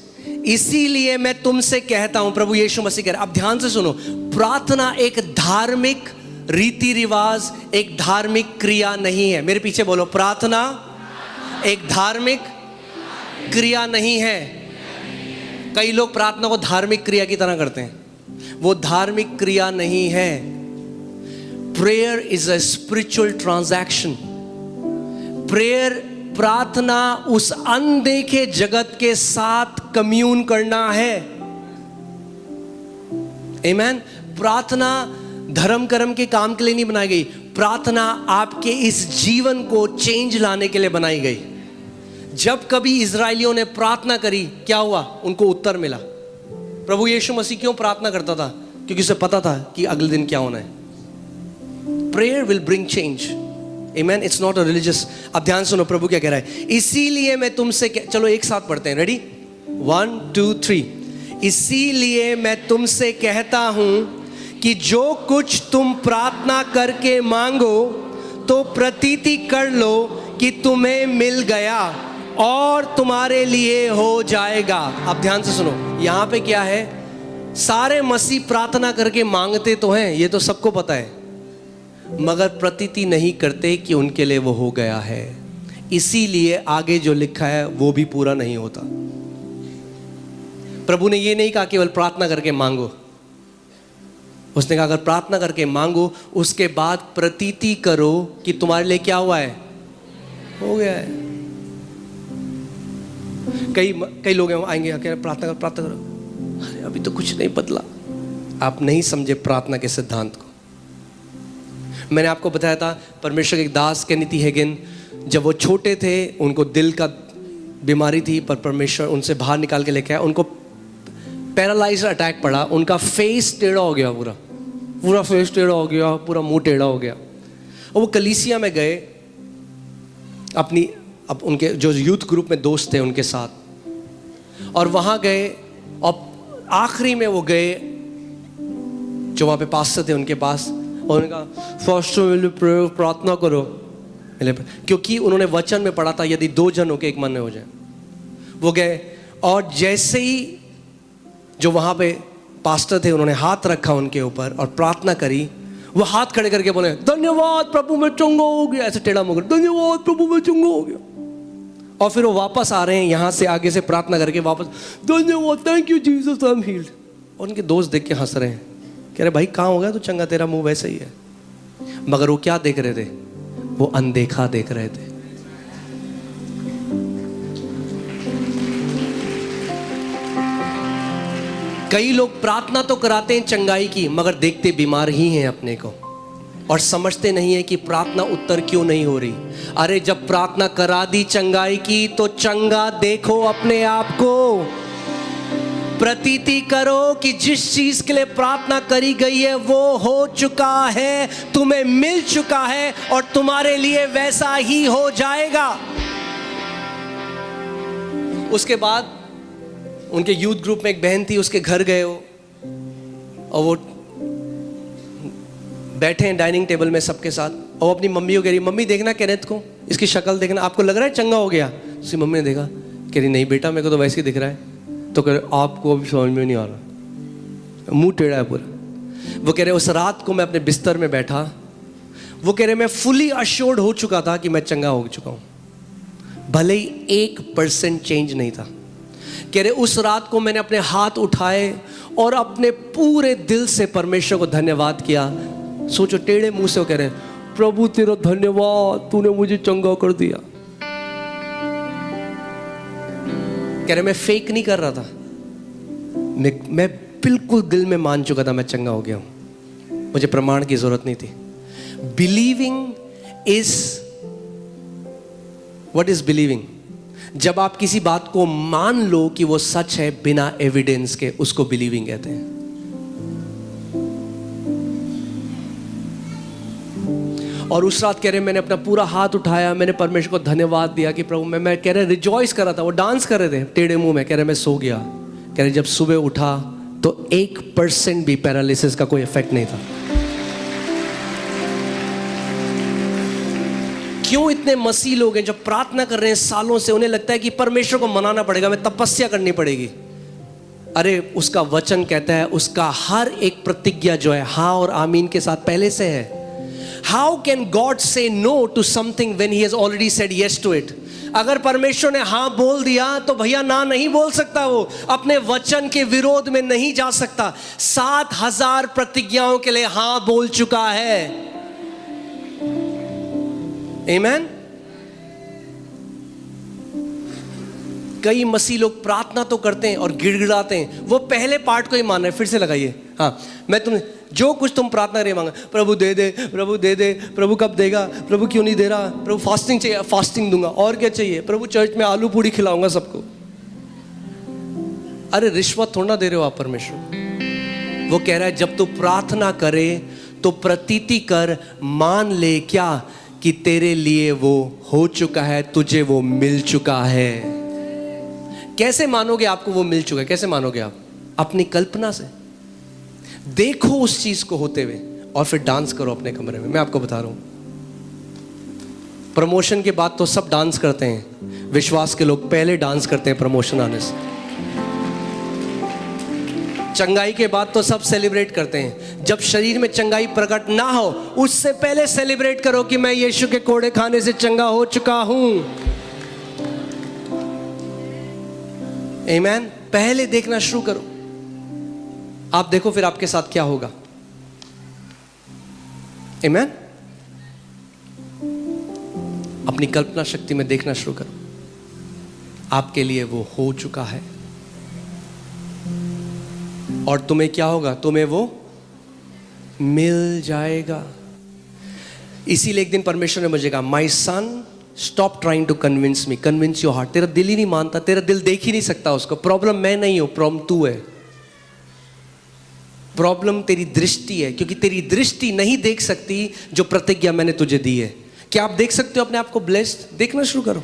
इसीलिए मैं तुमसे कहता हूं, प्रभु यीशु मसीह कह रहे, अब ध्यान से सुनो, प्रार्थना एक धार्मिक रीति रिवाज, एक धार्मिक क्रिया नहीं है। मेरे पीछे बोलो, प्रार्थना एक धार्मिक क्रिया नहीं है। कई लोग प्रार्थना को धार्मिक क्रिया की तरह करते हैं, वो धार्मिक क्रिया नहीं है। Prayer is a spiritual transaction. Prayer, प्रार्थना उस अनदेखे जगत के साथ कम्यून करना है। आमेन। प्रार्थना धर्म कर्म के काम के लिए नहीं बनाई गई, प्रार्थना आपके इस जीवन को चेंज लाने के लिए बनाई गई। जब कभी इजराइलियों ने प्रार्थना करी, क्या हुआ? उनको उत्तर मिला। प्रभु यीशु मसीह क्यों प्रार्थना करता था? क्योंकि उसे पता था कि अगले दिन क्या होना है। Prayer will bring change. Amen. It's not a religious. अब ध्यान सुनो, प्रभु क्या कह रहा है। इसीलिए मैं तुमसे चलो एक साथ पढ़ते हैं। रेडी? 1 2 3। इसीलिए मैं तुमसे कहता हूं कि जो कुछ तुम प्रार्थना करके मांगो तो प्रतीति कर लो कि तुम्हें मिल गया और तुम्हारे लिए हो जाएगा। अब ध्यान से सुनो, यहां पे क्या है? सारे मसीह प्रार्थना करके मांगते तो हैं, ये तो सबको पता है, मगर प्रतीति नहीं करते कि उनके लिए वो हो गया है। इसीलिए आगे जो लिखा है वो भी पूरा नहीं होता। प्रभु ने ये नहीं कहा केवल प्रार्थना करके मांगो, उसने कहा अगर प्रार्थना करके मांगो उसके बाद प्रतीति करो कि तुम्हारे लिए क्या हुआ है, हो गया है। कई लोग आएंगे प्रार्थना करो, अरे अभी तो कुछ नहीं बदला। आप नहीं समझे प्रार्थना के सिद्धांत को। मैंने आपको बताया था परमेश्वर के एक दास केनेथ हेगिन, जब वो छोटे थे उनको दिल का बीमारी थी, पर परमेश्वर उनसे बाहर निकाल के लेके आया। उनको पैरालाइज अटैक पड़ा, उनका फेस टेढ़ा हो गया, पूरा फेस टेढ़ा हो गया, पूरा मुंह टेढ़ा हो गया। और वो कलीसिया में गए अब उनके जो यूथ ग्रुप में दोस्त थे उनके साथ, और वहाँ गए और आखिरी में वो गए जो वहाँ पे पास्टर थे उनके पास, और उन्होंने कहा फास्टर प्रार्थना करो, क्योंकि उन्होंने वचन में पढ़ा था यदि 2 जन होके एक मन में हो जाए। वो गए और जैसे ही जो वहाँ पे पास्टर थे उन्होंने हाथ रखा उनके ऊपर और प्रार्थना करी, वो हाथ खड़े करके बोले धन्यवाद प्रभु मैं चंगा हो गया, ऐसे टेढ़ा मुंह, धन्यवाद प्रभु मैं चंगा हो गया। और फिर वो वापस आ रहे हैं यहाँ से आगे से प्रार्थना करके वापस, धन्यवाद thank you Jesus I am heeled. और उनके दोस्त देख के हंस रहे हैं, कह रहे भाई कहाँ हो गया तो चंगा, तेरा मुंह वैसे ही है। मगर वो क्या देख रहे थे? वो अनदेखा देख रहे थे। कई लोग प्रार्थना तो कराते हैं चंगाई की, मगर देखते बीमार ही हैं अपने को, और समझते नहीं है कि प्रार्थना उत्तर क्यों नहीं हो रही। अरे जब प्रार्थना करा दी चंगाई की तो चंगा देखो अपने आप को। प्रतीति करो कि जिस चीज के लिए प्रार्थना करी गई है वो हो चुका है, तुम्हें मिल चुका है और तुम्हारे लिए वैसा ही हो जाएगा। उसके बाद उनके यूथ ग्रुप में एक बहन थी, उसके घर गए हो और वो बैठे हैं डाइनिंग टेबल में सबके साथ, और वो अपनी मम्मी को कह रही, मम्मी देखना केनेथ को, इसकी शक्ल देखना, आपको लग रहा है चंगा हो गया? उसकी मम्मी ने देखा, कह रही नहीं बेटा मेरे को तो वैसे ही दिख रहा है। तो कह रहे आपको अभी समझ में नहीं आ रहा, मुंह टेढ़ा है पूरा। वो कह रहे उस रात को मैं अपने बिस्तर में बैठा, वो कह रहे मैं फुली अश्योर्ड हो चुका था कि मैं चंगा हो चुका हूँ, भले ही 1% चेंज नहीं था। कह रहे उस रात को मैंने अपने हाथ उठाए और अपने पूरे दिल से परमेश्वर को धन्यवाद किया, सोचो टेढ़े मुंह से वो कह रहे हैं प्रभु तेरा धन्यवाद, तूने मुझे चंगा कर दिया। कह रहे मैं फेक नहीं कर रहा था, मैं बिल्कुल दिल में मान चुका था मैं चंगा हो गया हूं, मुझे प्रमाण की जरूरत नहीं थी। Believing is what is believing? जब आप किसी बात को मान लो कि वो सच है बिना एविडेंस के, उसको बिलीविंग कहते हैं। और उस रात कह रहे मैंने अपना पूरा हाथ उठाया, मैंने परमेश्वर को धन्यवाद दिया कि प्रभु मैं कह रहे रिजॉइस कर रहा था। वो डांस कर रहे थे टेढ़े मुंह में, कह रहे मैं सो गया। कह रहे जब सुबह उठा तो 1% भी पैरालिसिस का कोई इफेक्ट नहीं था। क्यों इतने मसीह लोग हैं जो प्रार्थना कर रहे हैं सालों से, उन्हें लगता है कि परमेश्वर को मनाना पड़ेगा, मैं तपस्या करनी पड़ेगी। अरे उसका वचन कहता है उसका हर एक प्रतिज्ञा जो है हाँ और आमीन के साथ पहले से है। How can God say no to something when He has already said yes to it? अगर परमेश्वर ने हाँ बोल दिया तो भैया ना नहीं बोल सकता, वो अपने वचन के विरोध में नहीं जा सकता। 7000 प्रतिज्ञाओं के लिए हाँ बोल चुका है। आमीन। कई मसीह लोग प्रार्थना तो करते हैं और गिड़गिड़ाते हैं, वो पहले पार्ट को ही मान रहे हैं। फिर से लगाइए, हाँ मैं तुम्हें जो कुछ तुम प्रार्थना करिए मांगा, प्रभु दे दे, प्रभु दे दे, प्रभु कब देगा, प्रभु क्यों नहीं दे रहा, प्रभु फास्टिंग चाहिए, फास्टिंग दूंगा, और क्या चाहिए, प्रभु चर्च में आलू पूड़ी खिलाऊंगा सबको। अरे रिश्वत थोड़ा ना दे रहे हो आप परमेश्वर। वो कह रहा है जब तू प्रार्थना करे तो प्रतीति कर, मान ले क्या कि तेरे लिए वो हो चुका है, तुझे वो मिल चुका है। कैसे मानोगे आपको वो मिल चुका है? कैसे मानोगे आप? अपनी कल्पना से देखो उस चीज को होते हुए और फिर डांस करो अपने कमरे में। मैं आपको बता रहा हूं, प्रमोशन के बाद तो सब डांस करते हैं, विश्वास के लोग पहले डांस करते हैं प्रमोशन आने से। चंगाई के बाद तो सब सेलिब्रेट करते हैं, जब शरीर में चंगाई प्रकट ना हो उससे पहले सेलिब्रेट करो कि मैं यीशु के कोड़े खाने से चंगा हो चुका हूं। आमीन। पहले देखना शुरू करो। आप देखो फिर आपके साथ क्या होगा। आमीन। अपनी कल्पना शक्ति में देखना शुरू करो, आपके लिए वो हो चुका है और तुम्हें क्या होगा, तुम्हें वो मिल जाएगा। इसीलिए एक दिन परमेश्वर ने मुझे कहा, my son stop trying to convince me, convince your heart. तेरा दिल ही नहीं मानता, तेरा दिल देख ही नहीं सकता उसको। प्रॉब्लम मैं नहीं हूं, प्रॉब्लम तू है। प्रॉब्लम तेरी दृष्टि है, क्योंकि तेरी दृष्टि नहीं देख सकती जो प्रतिज्ञा मैंने तुझे दी है। क्या आप देख सकते हो अपने आप को ब्लेस्ड? देखना शुरू करो।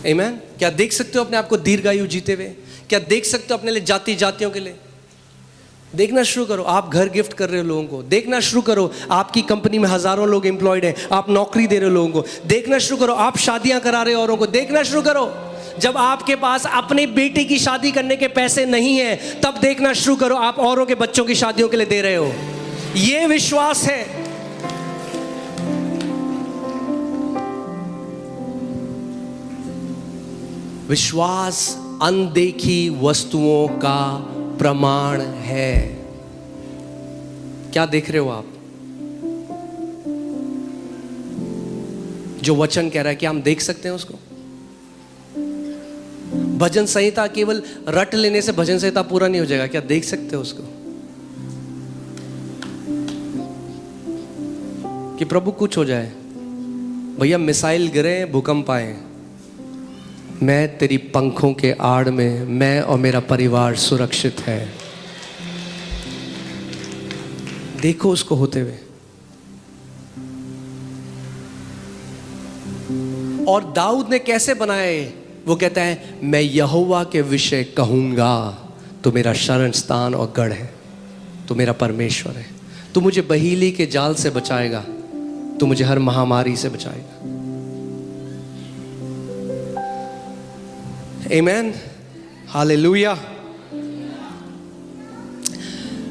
आमीन। क्या देख सकते हो अपने आप को दीर्घायु जीते हुए? क्या देख सकते हो अपने लिए जाति जातियों के लिए? देखना शुरू करो। आप घर गिफ्ट कर रहे हो लोगों को, देखना शुरू करो। आपकी कंपनी में हजारों लोग एम्प्लॉयड हैं, आप नौकरी दे रहे हो लोगों को, देखना शुरू करो। आप शादियां करा रहे हो औरों को, देखना शुरू करो। जब आपके पास अपने बेटे की शादी करने के पैसे नहीं है तब देखना शुरू करो आप औरों के बच्चों की शादियों के लिए दे रहे हो। ये विश्वास है। विश्वास अनदेखी वस्तुओं का प्रमाण है। क्या देख रहे हो आप? जो वचन कह रहा है क्या हम देख सकते हैं उसको? भजन संहिता केवल रट लेने से भजन संहिता पूरा नहीं हो जाएगा। क्या देख सकते हो उसको कि प्रभु कुछ हो जाए, भैया मिसाइल गिरे, भूकंप आए, मैं तेरी पंखों के आड़ में, मैं और मेरा परिवार सुरक्षित है। देखो उसको होते हुए। और दाऊद ने कैसे बनाए? वो कहता है मैं यहोवा के विषय कहूंगा, तो मेरा शरण स्थान और गढ़ है, तो मेरा परमेश्वर है। तू मुझे बहीली के जाल से बचाएगा, तू मुझे हर महामारी से बचाएगा। आमीन, हालेलुया।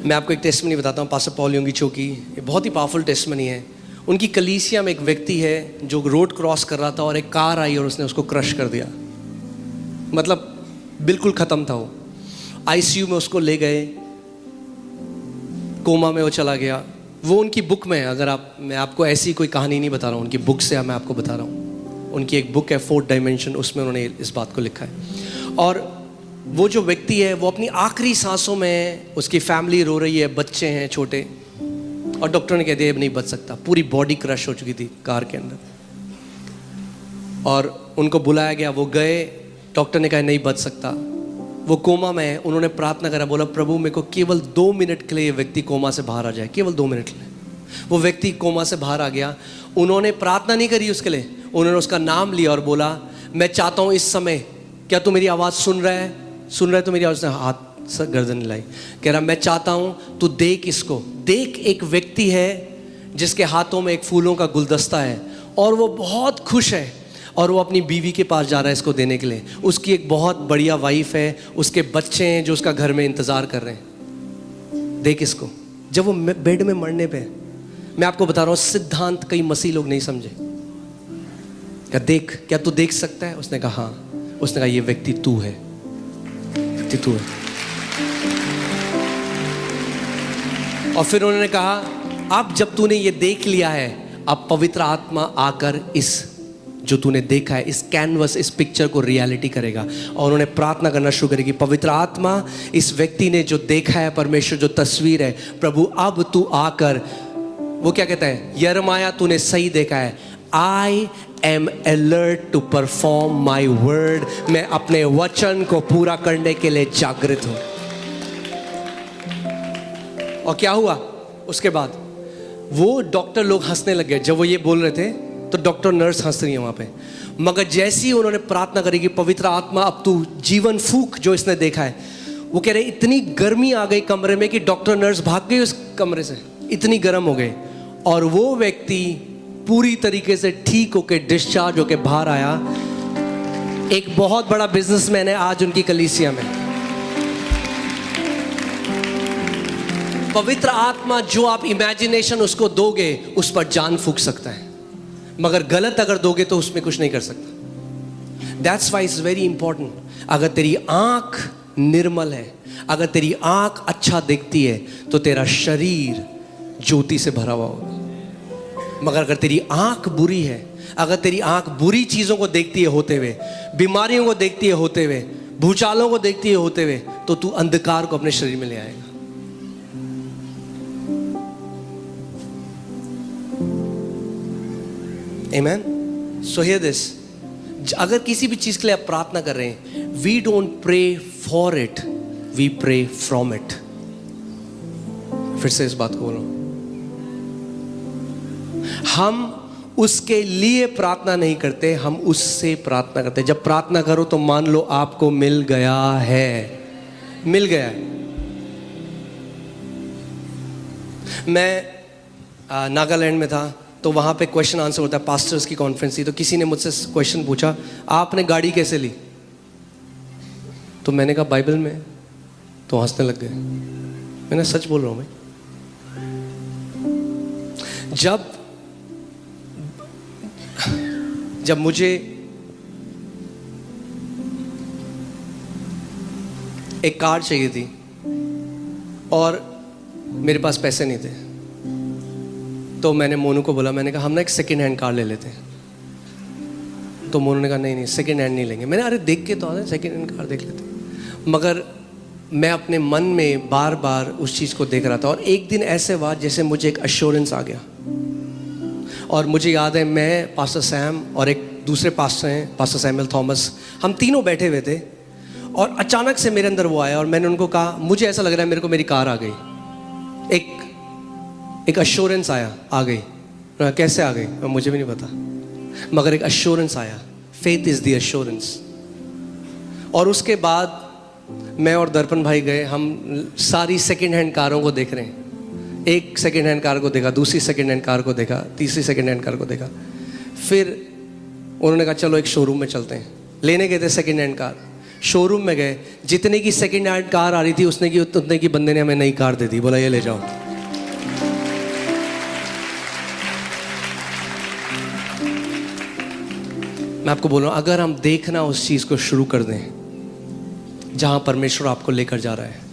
मैं आपको एक टेस्टमनी बताता हूँ पास्टर पॉल योंगिचो की। ये बहुत ही पावरफुल टेस्टमनी है। उनकी कलीसिया में एक व्यक्ति है जो रोड क्रॉस कर रहा था और एक कार आई और उसने उसको क्रश कर दिया, मतलब बिल्कुल ख़त्म था वो। आईसीयू में उसको ले गए, कोमा में वो चला गया। वो उनकी बुक में है, अगर मैं आपको ऐसी कोई कहानी नहीं बता रहा हूँ, उनकी बुक से मैं आपको बता रहा हूँ। उनकी एक बुक है 4th डायमेंशन, उसमें उन्होंने इस बात को लिखा है। और वो जो व्यक्ति है वो अपनी आखिरी सांसों में, उसकी फैमिली रो रही है, बच्चे हैं छोटे, और डॉक्टर ने कह दिया नहीं बच सकता। पूरी बॉडी क्रश हो चुकी थी कार के अंदर, और उनको बुलाया गया, वो गए, डॉक्टर ने कहा नहीं बच सकता। वो कोमा में है, उन्होंने प्रार्थना करा, बोला प्रभु मेरे को केवल 2 मिनट के लिए ये व्यक्ति कोमा से बाहर आ जाए, केवल 2 मिनट के लिए। वो व्यक्ति कोमा से बाहर आ गया। उन्होंने प्रार्थना नहीं करी उसके लिए, उन्होंने उसका नाम लिया और बोला मैं चाहता हूँ इस समय, क्या तू मेरी आवाज़ सुन रहा है? सुन रहा है तो मेरी आवाज़? हाथ से गर्दन हिलाई, कह रहा मैं चाहता हूँ तू देख इसको, देख एक व्यक्ति है जिसके हाथों में एक फूलों का गुलदस्ता है, और वो बहुत खुश है, और वो अपनी बीवी के पास जा रहा है इसको देने के लिए। उसकी एक बहुत बढ़िया वाइफ है, उसके बच्चे हैं जो उसका घर में इंतज़ार कर रहे हैं। देख इसको। जब वो बेड में मरने पे, मैं आपको बता रहा हूँ सिद्धांत कई मसीह लोग नहीं समझे। क्या देख, क्या तू देख सकता है? उसने कहा हाँ। उसने कहा ये व्यक्ति तू है, व्यक्ति तू है। और फिर उन्होंने कहा अब जब तूने ये देख लिया है, अब पवित्र आत्मा आकर इस जो तूने देखा है, इस कैनवस, इस पिक्चर को रियलिटी करेगा। और उन्होंने प्रार्थना करना शुरू करेगी, पवित्र आत्मा इस व्यक्ति ने जो देखा है, परमेश्वर जो तस्वीर है, प्रभु अब तू आकर, वो क्या कहता है, यिर्मयाह तूने सही देखा है, I am alert to perform my word, मैं अपने वचन को पूरा करने के लिए जागृत हूं। और क्या हुआ उसके बाद? वो डॉक्टर लोग हंसने लग गए जब वो ये बोल रहे थे, तो डॉक्टर नर्स हंस रही है वहाँ पे। मगर जैसे ही उन्होंने प्रार्थना करी कि पवित्र आत्मा अब तू जीवन फूंक जो इसने देखा है, वो कह रहे इतनी गर्मी आ गई कमरे में कि डॉक्टर नर्स भाग गई उस कमरे से, इतनी गर्म हो गए। और वो व्यक्ति पूरी तरीके से ठीक होके डिस्चार्ज होके बाहर आया। एक बहुत बड़ा बिजनेसमैन है आज उनकी कलीसिया में। पवित्र आत्मा जो आप इमेजिनेशन उसको दोगे, उस पर जान फूंक सकता है, मगर गलत अगर दोगे तो उसमें कुछ नहीं कर सकता। That's why it's very important. अगर तेरी आंख निर्मल है, अगर तेरी आंख अच्छा देखती है, तो तेरा शरीर ज्योति से भरा हुआ होगा। मगर अगर तेरी आंख बुरी है, अगर तेरी आंख बुरी चीजों को देखती है होते हुए, बीमारियों को देखती है होते हुए, भूचालों को देखती है होते हुए, तो तू अंधकार को अपने शरीर में ले आएगा। Amen? So hear this. अगर किसी भी चीज के लिए आप प्रार्थना कर रहे हैं, we don't pray for it, we pray from it. फिर से इस बात को बोलो, हम उसके लिए प्रार्थना नहीं करते, हम उससे प्रार्थना करते। जब प्रार्थना करो तो मान लो आपको मिल गया है, मिल गया है। मैं नागालैंड में था, तो वहाँ पे क्वेश्चन आंसर होता है, पास्टर्स की कॉन्फ्रेंस थी। तो किसी ने मुझसे क्वेश्चन पूछा, आपने गाड़ी कैसे ली? तो मैंने कहा बाइबल में। तो हंसने लग गए। मैंने सच बोल रहा हूँ मैं। जब मुझे एक कार चाहिए थी और मेरे पास पैसे नहीं थे, तो मैंने मोनू को बोला, मैंने कहा हम ना एक सेकेंड हैंड कार ले लेते हैं। तो मोनू ने कहा नहीं सेकेंड हैंड नहीं लेंगे। मैंने अरे देख के तो आते सेकेंड हैंड कार देख लेते हैं। मगर मैं अपने मन में बार बार उस चीज़ को देख रहा था, और एक दिन ऐसे हुआ जैसे मुझे एक अश्योरेंस आ गया। और मुझे याद है, मैं, पास्टर सैम और एक दूसरे पास्टर हैं, पास्टर सैमुअल थॉमस, हम तीनों बैठे हुए थे, और अचानक से मेरे अंदर वो आया, और मैंने उनको कहा मुझे ऐसा लग रहा है मेरे को मेरी कार आ गई। एक अश्योरेंस आ गई। कैसे आ गई मुझे भी नहीं पता, मगर एक अश्योरेंस आया। Faith is the assurance. और उसके बाद मैं और दर्पण भाई गए, हम सारी सेकेंड हैंड कारों को देख रहे हैं। एक सेकेंड हैंड कार को देखा, दूसरी सेकेंड हैंड कार को देखा, तीसरी सेकेंड हैंड कार को देखा। फिर उन्होंने कहा चलो एक शोरूम में चलते हैं। लेने गए थे सेकेंड हैंड कार। शोरूम में गए, जितने की सेकेंड हैंड कार आ रही थी उतने की बंदे ने हमें नई कार दे दी, बोला ये ले जाओ। मैं आपको बोल रहा हूं, अगर हम देखना उस चीज को शुरू कर दें, जहां परमेश्वर आपको लेकर जा रहा है।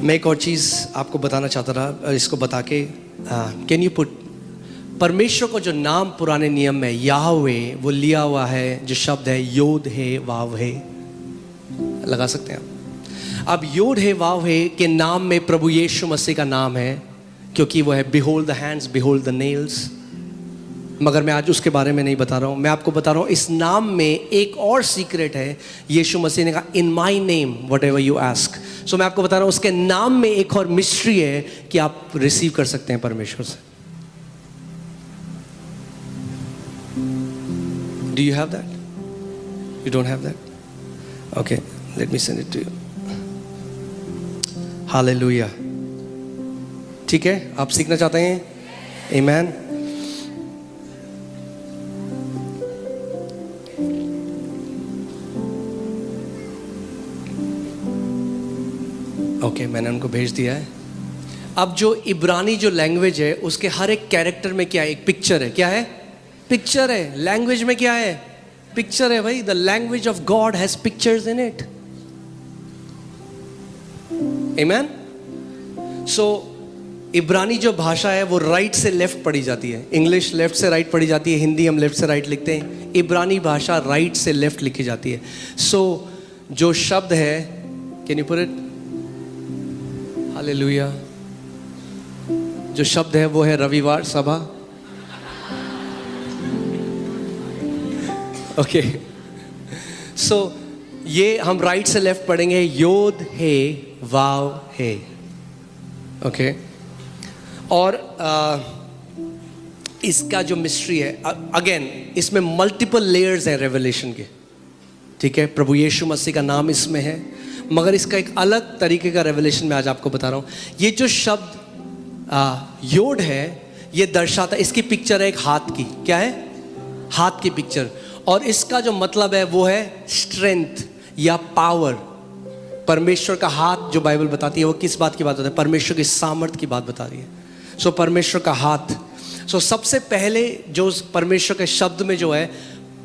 मैं एक और चीज आपको बताना चाहता था, इसको बता के कैन यू पुट, परमेश्वर को जो नाम पुराने नियम में याहवे वो लिया हुआ है, जो शब्द है योद है वाव है, लगा सकते हैं आप। अब योद है वाव है के नाम में प्रभु यीशु मसीह का नाम है, क्योंकि वो है behold the hands, behold the nails. मगर मैं आज उसके बारे में नहीं बता रहा हूँ, मैं आपको बता रहा हूँ इस नाम में एक और सीक्रेट है। यीशु मसीह ने कहा in my name whatever you ask. So मैं आपको बता रहा हूँ उसके नाम में एक और मिस्ट्री है कि आप रिसीव कर सकते हैं परमेश्वर से। Do you have that? You don't have that? Okay, let me send it to you. Hallelujah. ठीक है, आप सीखना चाहते हैं? Amen. Okay, मैंने उनको भेज दिया है। अब जो इब्रानी जो लैंग्वेज है उसके हर एक कैरेक्टर में क्या है? एक पिक्चर है। क्या है? पिक्चर है। लैंग्वेज में क्या है? पिक्चर है भाई। The language of God has pictures in it. Amen. So इब्रानी जो भाषा है वो राइट से लेफ्ट पढ़ी जाती है। इंग्लिश लेफ्ट से राइट पढ़ी जाती है, हिंदी हम लेफ्ट से राइट लिखते हैं। इब्रानी भाषा राइट से लेफ्ट लिखी जाती है। सो जो शब्द है, can you put it? Hallelujah. जो शब्द है वो है रविवार सभा। ओके, सो ये हम राइट से लेफ्ट पढ़ेंगे। योद है वाव है। ओके, और इसका जो मिस्ट्री है, अगेन इसमें मल्टीपल लेयर्स हैं रेवलेशन के। ठीक है, प्रभु यीशु मसीह का नाम इसमें है, मगर इसका एक अलग तरीके का रेवलेशन मैं आज आपको बता रहा हूँ। ये जो शब्द योड है ये दर्शाता, इसकी पिक्चर है एक हाथ की। क्या है? हाथ की पिक्चर। और इसका जो मतलब है वो है स्ट्रेंथ या पावर। परमेश्वर का हाथ जो बाइबल बताती है वो किस बात की बात होती है? परमेश्वर की सामर्थ की बात बता रही है। सो परमेश्वर का हाथ। सो सबसे पहले जो परमेश्वर के शब्द में जो है,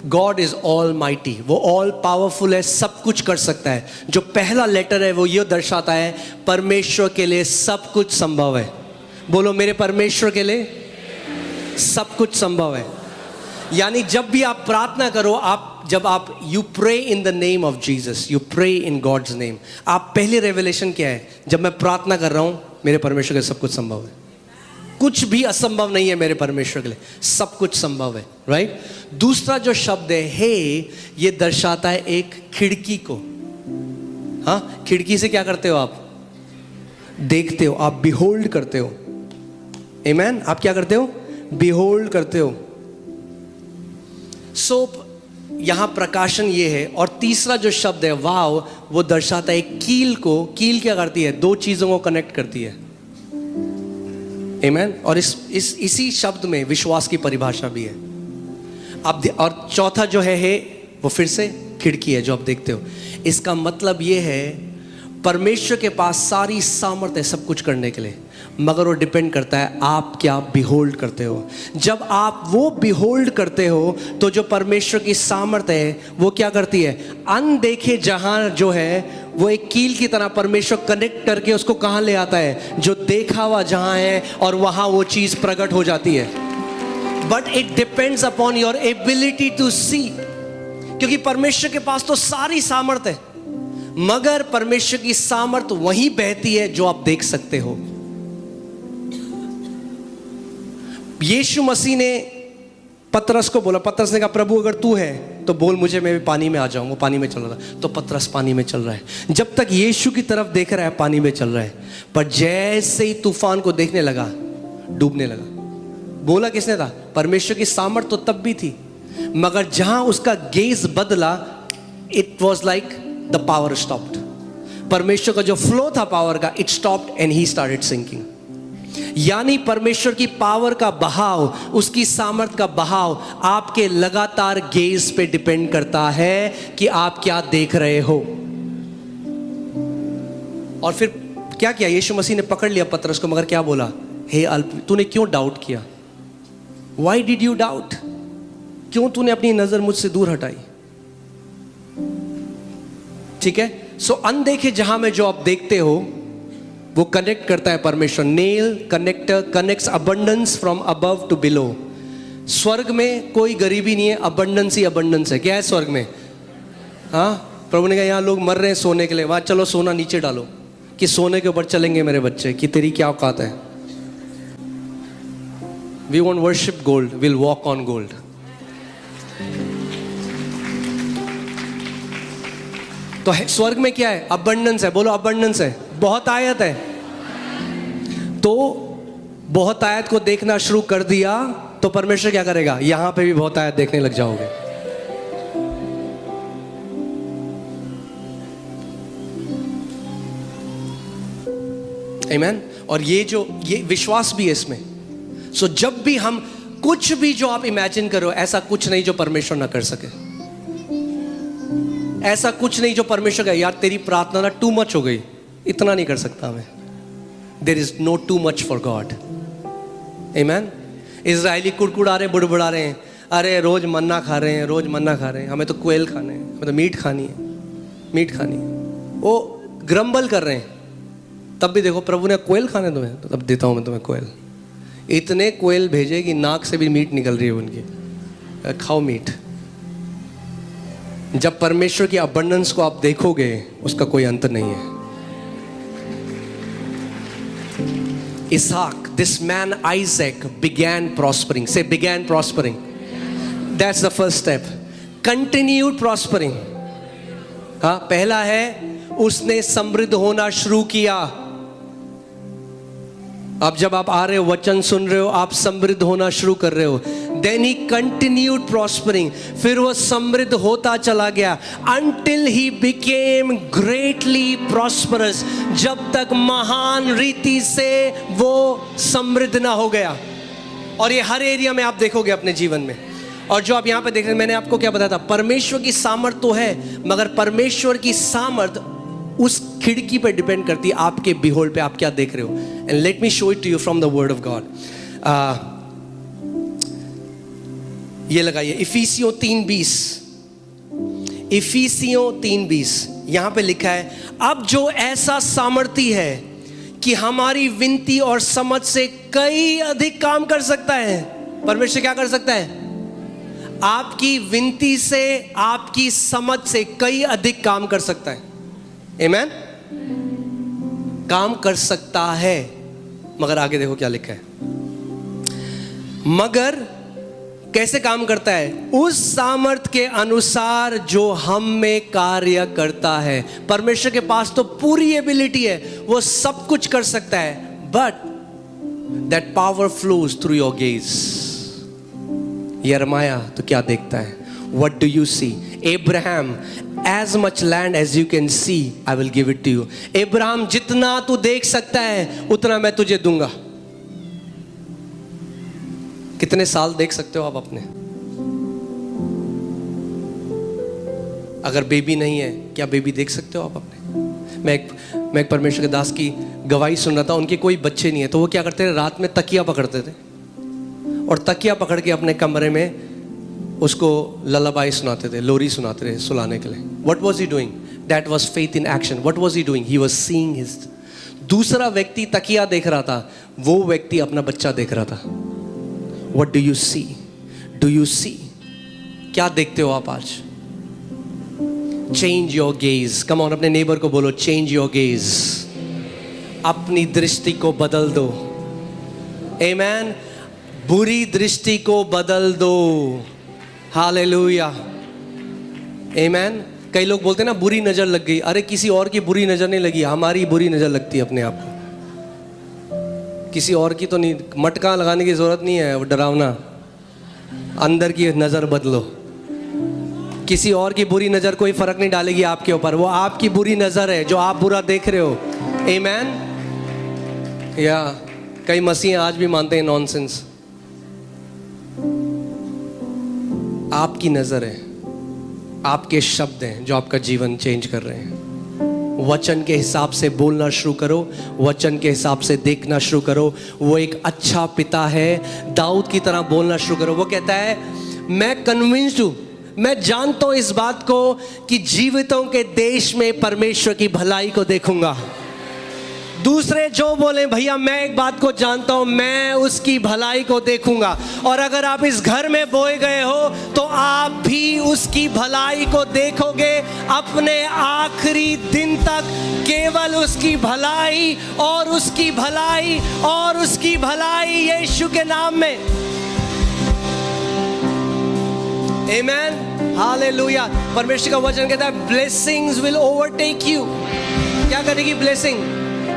गॉड इज ऑल माइटी, वो ऑल पावरफुल है, सब कुछ कर सकता है। जो पहला लेटर है वो ये दर्शाता है परमेश्वर के लिए सब कुछ संभव है। बोलो, मेरे परमेश्वर के लिए सब कुछ संभव है। यानी जब भी आप प्रार्थना करो, जब आप you pray in the name of Jesus, you pray in God's name, आप पहले रेवलेशन क्या है? जब मैं प्रार्थना कर रहा हूं, मेरे परमेश्वर के लिए सब कुछ संभव है। कुछ भी असंभव नहीं है मेरे परमेश्वर के लिए, सब कुछ संभव है। राइट? दूसरा जो शब्द है ये दर्शाता है एक खिड़की को। हाँ, खिड़की से क्या करते हो आप? देखते हो, आप बिहोल्ड करते हो। आमेन। आप क्या करते हो? बिहोल्ड करते हो। सो यहां प्रकाशन ये है। और तीसरा जो शब्द है वाव, वो दर्शाता है कील को। कील क्या करती है? दो चीजों को कनेक्ट करती है। आमेन। और इसी शब्द में विश्वास की परिभाषा भी है। अब और चौथा जो है वो फिर से खिड़की है जो आप देखते हो। इसका मतलब ये है परमेश्वर के पास सारी सामर्थ है सब कुछ करने के लिए, मगर वो डिपेंड करता है आप क्या बिहोल्ड करते हो। जब आप वो बिहोल्ड करते हो तो जो परमेश्वर की सामर्थ है वो क्या करती है? अनदेखे जहां जो है वो एक कील की तरह परमेश्वर कनेक्ट करके उसको कहां ले आता है? जो देखा हुआ जहां है, और वहां वो चीज प्रकट हो जाती है। But it depends upon your ability to see, क्योंकि परमेश्वर के पास तो सारी सामर्थ है, मगर परमेश्वर की सामर्थ वहीं बहती है जो आप देख सकते हो। यीशु मसीह ने पतरस को बोला, पतरस ने कहा प्रभु अगर तू है तो बोल मुझे, मैं भी पानी में आ जाऊं। वो पानी में चल रहा था, तो पतरस पानी में चल रहा है। जब तक यीशु की तरफ देख रहा है पानी में चल रहा है, पर जैसे ही तूफान को देखने लगा डूबने लगा। बोला किसने था? परमेश्वर की सामर्थ तो तब भी थी, मगर जहां उसका गेज बदला, it was like the power stopped. परमेश्वर का जो फ्लो था पावर का, it stopped and he started sinking. यानी परमेश्वर की पावर का बहाव, उसकी सामर्थ का बहाव आपके लगातार गेज पे डिपेंड करता है कि आप क्या देख रहे हो। और फिर क्या किया? यीशु मसीह ने पकड़ लिया पतरस को, मगर क्या बोला? हे अल्प, तूने क्यों डाउट किया? Why did you doubt? क्यों तूने अपनी नजर मुझसे दूर हटाई? ठीक है, सो अनदेखे जहां में जो आप देखते हो वो कनेक्ट करता है परमेश्वर. Nail connector connects abundance from above to below. स्वर्ग में कोई गरीबी नहीं है, अबंडेंस ही अबंडेंस है. क्या है स्वर्ग में? हाँ, प्रभु ने कहा यहाँ लोग मर रहे हैं सोने के लिए, वहां चलो सोना नीचे डालो कि सोने के ऊपर चलेंगे मेरे बच्चे, कि तेरी क्या औकात है. We won't worship gold, will walk on gold. तो स्वर्ग में क्या है? अबंडेंस है. बोलो अबंडेंस है. बहुत आयत है. तो बहुत आयत को देखना शुरू कर दिया तो परमेश्वर क्या करेगा? यहां पे भी बहुत आयत देखने लग जाओगे. आमीन. और ये विश्वास भी है इसमें. सो जब भी हम कुछ भी जो आप इमेजिन करो, ऐसा कुछ नहीं जो परमेश्वर ना कर सके. ऐसा कुछ नहीं जो परमेश्वर का यार तेरी प्रार्थना ना टू मच हो गई, इतना नहीं कर सकता मैं. There is no too much for God. आमीन. इजरायली कुड़कुड़ा रहे, बुड़बुड़ा रहे हैं, अरे रोज मन्ना खा रहे हैं, रोज मन्ना खा रहे हैं, हमें तो क्वेल खाने हैं, हमें तो मीट खानी है, मीट खानी है. वो ग्रम्बल कर रहे हैं, तब भी देखो प्रभु ने क्वेल खाने तुम्हें, तो तब देता हूं मैं तुम्हें क्वेल. इतने क्वेल भेजे कि नाक से भी मीट निकल रही है उनकी. खाओ मीट. जब परमेश्वर की अबंडेंस को आप देखोगे उसका कोई अंत नहीं है. Isaac, this man Isaac began prospering. Say began prospering. That's the first step. Continued prospering. हाँ, पहला है उसने समृद्ध होना शुरू किया. अब जब आप आ रहे हो, वचन सुन रहे हो, आप समृद्ध होना शुरू कर रहे हो. Then he continued prospering. फिर वो समृद्ध होता चला गया until he became greatly prosperous. जब तक महान रीति से वो समृद्ध ना हो गया. और ये हर एरिया में आप देखोगे अपने जीवन में. और जो आप यहाँ पे देख रहे हैं, मैंने आपको क्या बताया था, परमेश्वर की सामर्थ तो है, मगर परमेश्वर की सामर्थ उस खिड़की पे डिपेंड करती है, आपके बिहोल्ड पे आप क्या देख रहे हो. And let me show it to you from the word of God. ये लगाइए इफिसियों 3:20. इफिसियों 3:20 यहां पे लिखा है, अब जो ऐसा सामर्थी है कि हमारी विनती और समझ से कई अधिक काम कर सकता है. परमेश्वर क्या कर सकता है? आपकी विनती से, आपकी समझ से कई अधिक काम कर सकता है. आमीन. काम कर सकता है, मगर आगे देखो क्या लिखा है. मगर कैसे काम करता है? उस सामर्थ के अनुसार जो हम में कार्य करता है. परमेश्वर के पास तो पूरी एबिलिटी है, वो सब कुछ कर सकता है, but that power flows through your gaze. यिर्मयाह तो क्या देखता है? What do you see? Abraham, as much land as you can see, I will give it to you. Abraham, जितना तू देख सकता है उतना मैं तुझे दूंगा. कितने साल देख सकते हो आप अपने? अगर बेबी नहीं है, क्या बेबी देख सकते हो आप अपने? मैं एक परमेश्वर के दास की गवाही सुन रहा था. उनके कोई बच्चे नहीं है, तो वो क्या करते थे? रात में तकिया पकड़ते थे और तकिया पकड़ के अपने कमरे में उसको ललाबाई सुनाते थे, लोरी सुनाते थे सुलाने के लिए. What was he doing? That was faith in action. What was he doing? He was seeing his. दूसरा व्यक्ति तकिया देख रहा था, वो व्यक्ति अपना बच्चा देख रहा था. What do you see? Do you see? क्या देखते हो आप आज? Change your gaze. Come on, अपने नेबर को बोलो change your gaze. अपनी दृष्टि को बदल दो. Amen. बुरी दृष्टि को बदल दो. हालेलुया. आमीन. कई लोग बोलते हैं ना बुरी नजर लग गई. अरे किसी और की बुरी नजर नहीं लगी, हमारी बुरी नजर लगती है अपने आप को. किसी और की तो नहीं. मटका लगाने की जरूरत नहीं है, वो डरावना. अंदर की नजर बदलो. किसी और की बुरी नजर कोई फर्क नहीं डालेगी आपके ऊपर. वो आपकी बुरी नजर है जो आप बुरा देख रहे हो. आमीन. या कई मसीह आज भी मानते हैं नॉनसेंस. आपकी नजर है, आपके शब्द हैं जो आपका जीवन चेंज कर रहे हैं. वचन के हिसाब से बोलना शुरू करो, वचन के हिसाब से देखना शुरू करो। वो एक अच्छा पिता है, दाऊद की तरह बोलना शुरू करो। वो कहता है मैं कन्विंस्ड हूँ, मैं जानता हूँ इस बात को कि जीवितों के देश में परमेश्वर की भलाई को देखूंगा। दूसरे जो बोले भैया मैं एक बात को जानता हूं, मैं उसकी भलाई को देखूंगा। और अगर आप इस घर में बोए गए हो तो आप भी उसकी भलाई को देखोगे अपने आखिरी दिन तक। केवल उसकी भलाई और उसकी भलाई और उसकी भलाई यीशु के नाम में। आमेन, हालेलुया। परमेश्वर का वचन कहता है ब्लेसिंग्स विल ओवरटेक यू। क्या करेगी ब्लेसिंग?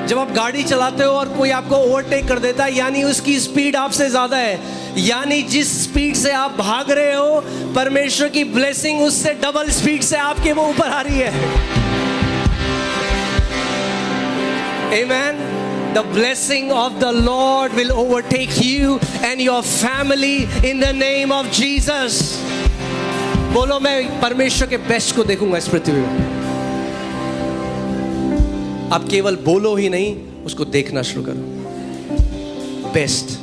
जब आप गाड़ी चलाते हो और कोई आपको ओवरटेक कर देता है, यानी उसकी स्पीड आपसे ज्यादा है, यानी जिस स्पीड से आप भाग रहे हो परमेश्वर की ब्लेसिंग उससे डबल स्पीड से आपके ऊपर आ रही है। आमेन। The blessing of the Lord will overtake you and your family in the name of Jesus. बोलो मैं परमेश्वर के बेस्ट को देखूंगा इस पृथ्वी में। आप केवल बोलो ही नहीं, उसको देखना शुरू करो। बेस्ट।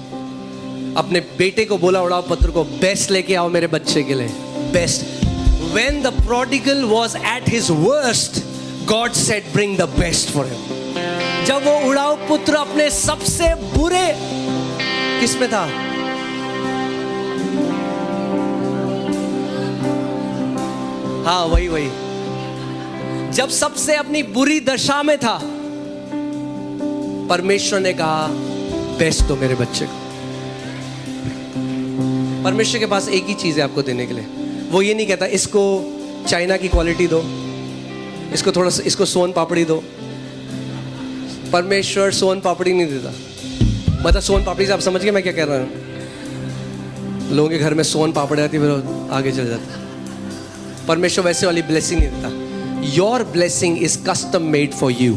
अपने बेटे को बोला उड़ाओ पत्र को, बेस्ट लेके आओ मेरे बच्चे के लिए, best. When the prodigal was at his worst, God said bring the best for him. जब वो उड़ाओ पुत्र अपने सबसे बुरे किसमें था? हाँ वही जब सबसे अपनी बुरी दशा में था, परमेश्वर ने कहा बेस्ट दो मेरे बच्चे को। परमेश्वर के पास एक ही चीज है आपको देने के लिए। वो ये नहीं कहता इसको चाइना की क्वालिटी दो, इसको थोड़ा सा, इसको सोन पापड़ी दो। परमेश्वर सोन पापड़ी नहीं देता। मतलब सोन पापड़ी से आप समझ गए मैं क्या कह रहा हूं? लोगों के घर में सोन पापड़ी आती है फिर आगे चल जाता। परमेश्वर वैसे वाली ब्लेसिंग नहीं देता। Your blessing is custom made for you.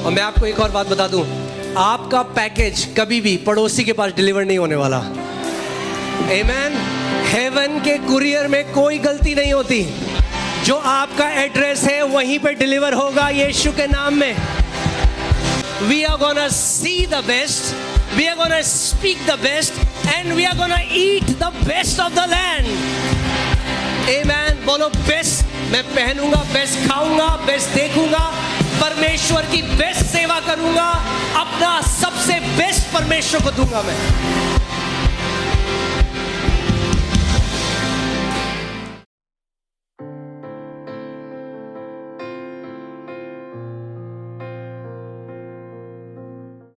और मैं आपको एक और बात बता दूं, आपका पैकेज कभी भी पड़ोसी के पास डिलीवर नहीं होने वाला। आमेन। हेवन के कुरियर में कोई गलती नहीं होती। जो आपका एड्रेस है वहीं पे डिलीवर होगा यीशु के नाम में। We are gonna see the best, we are gonna speak the best, and we are gonna eat the best of the land. Amen. बोलो बेस्ट मैं पहनूंगा, बेस्ट खाऊंगा, बेस्ट देखूंगा, परमेश्वर की बेस्ट सेवा करूंगा, अपना सबसे बेस्ट परमेश्वर को दूंगा मैं।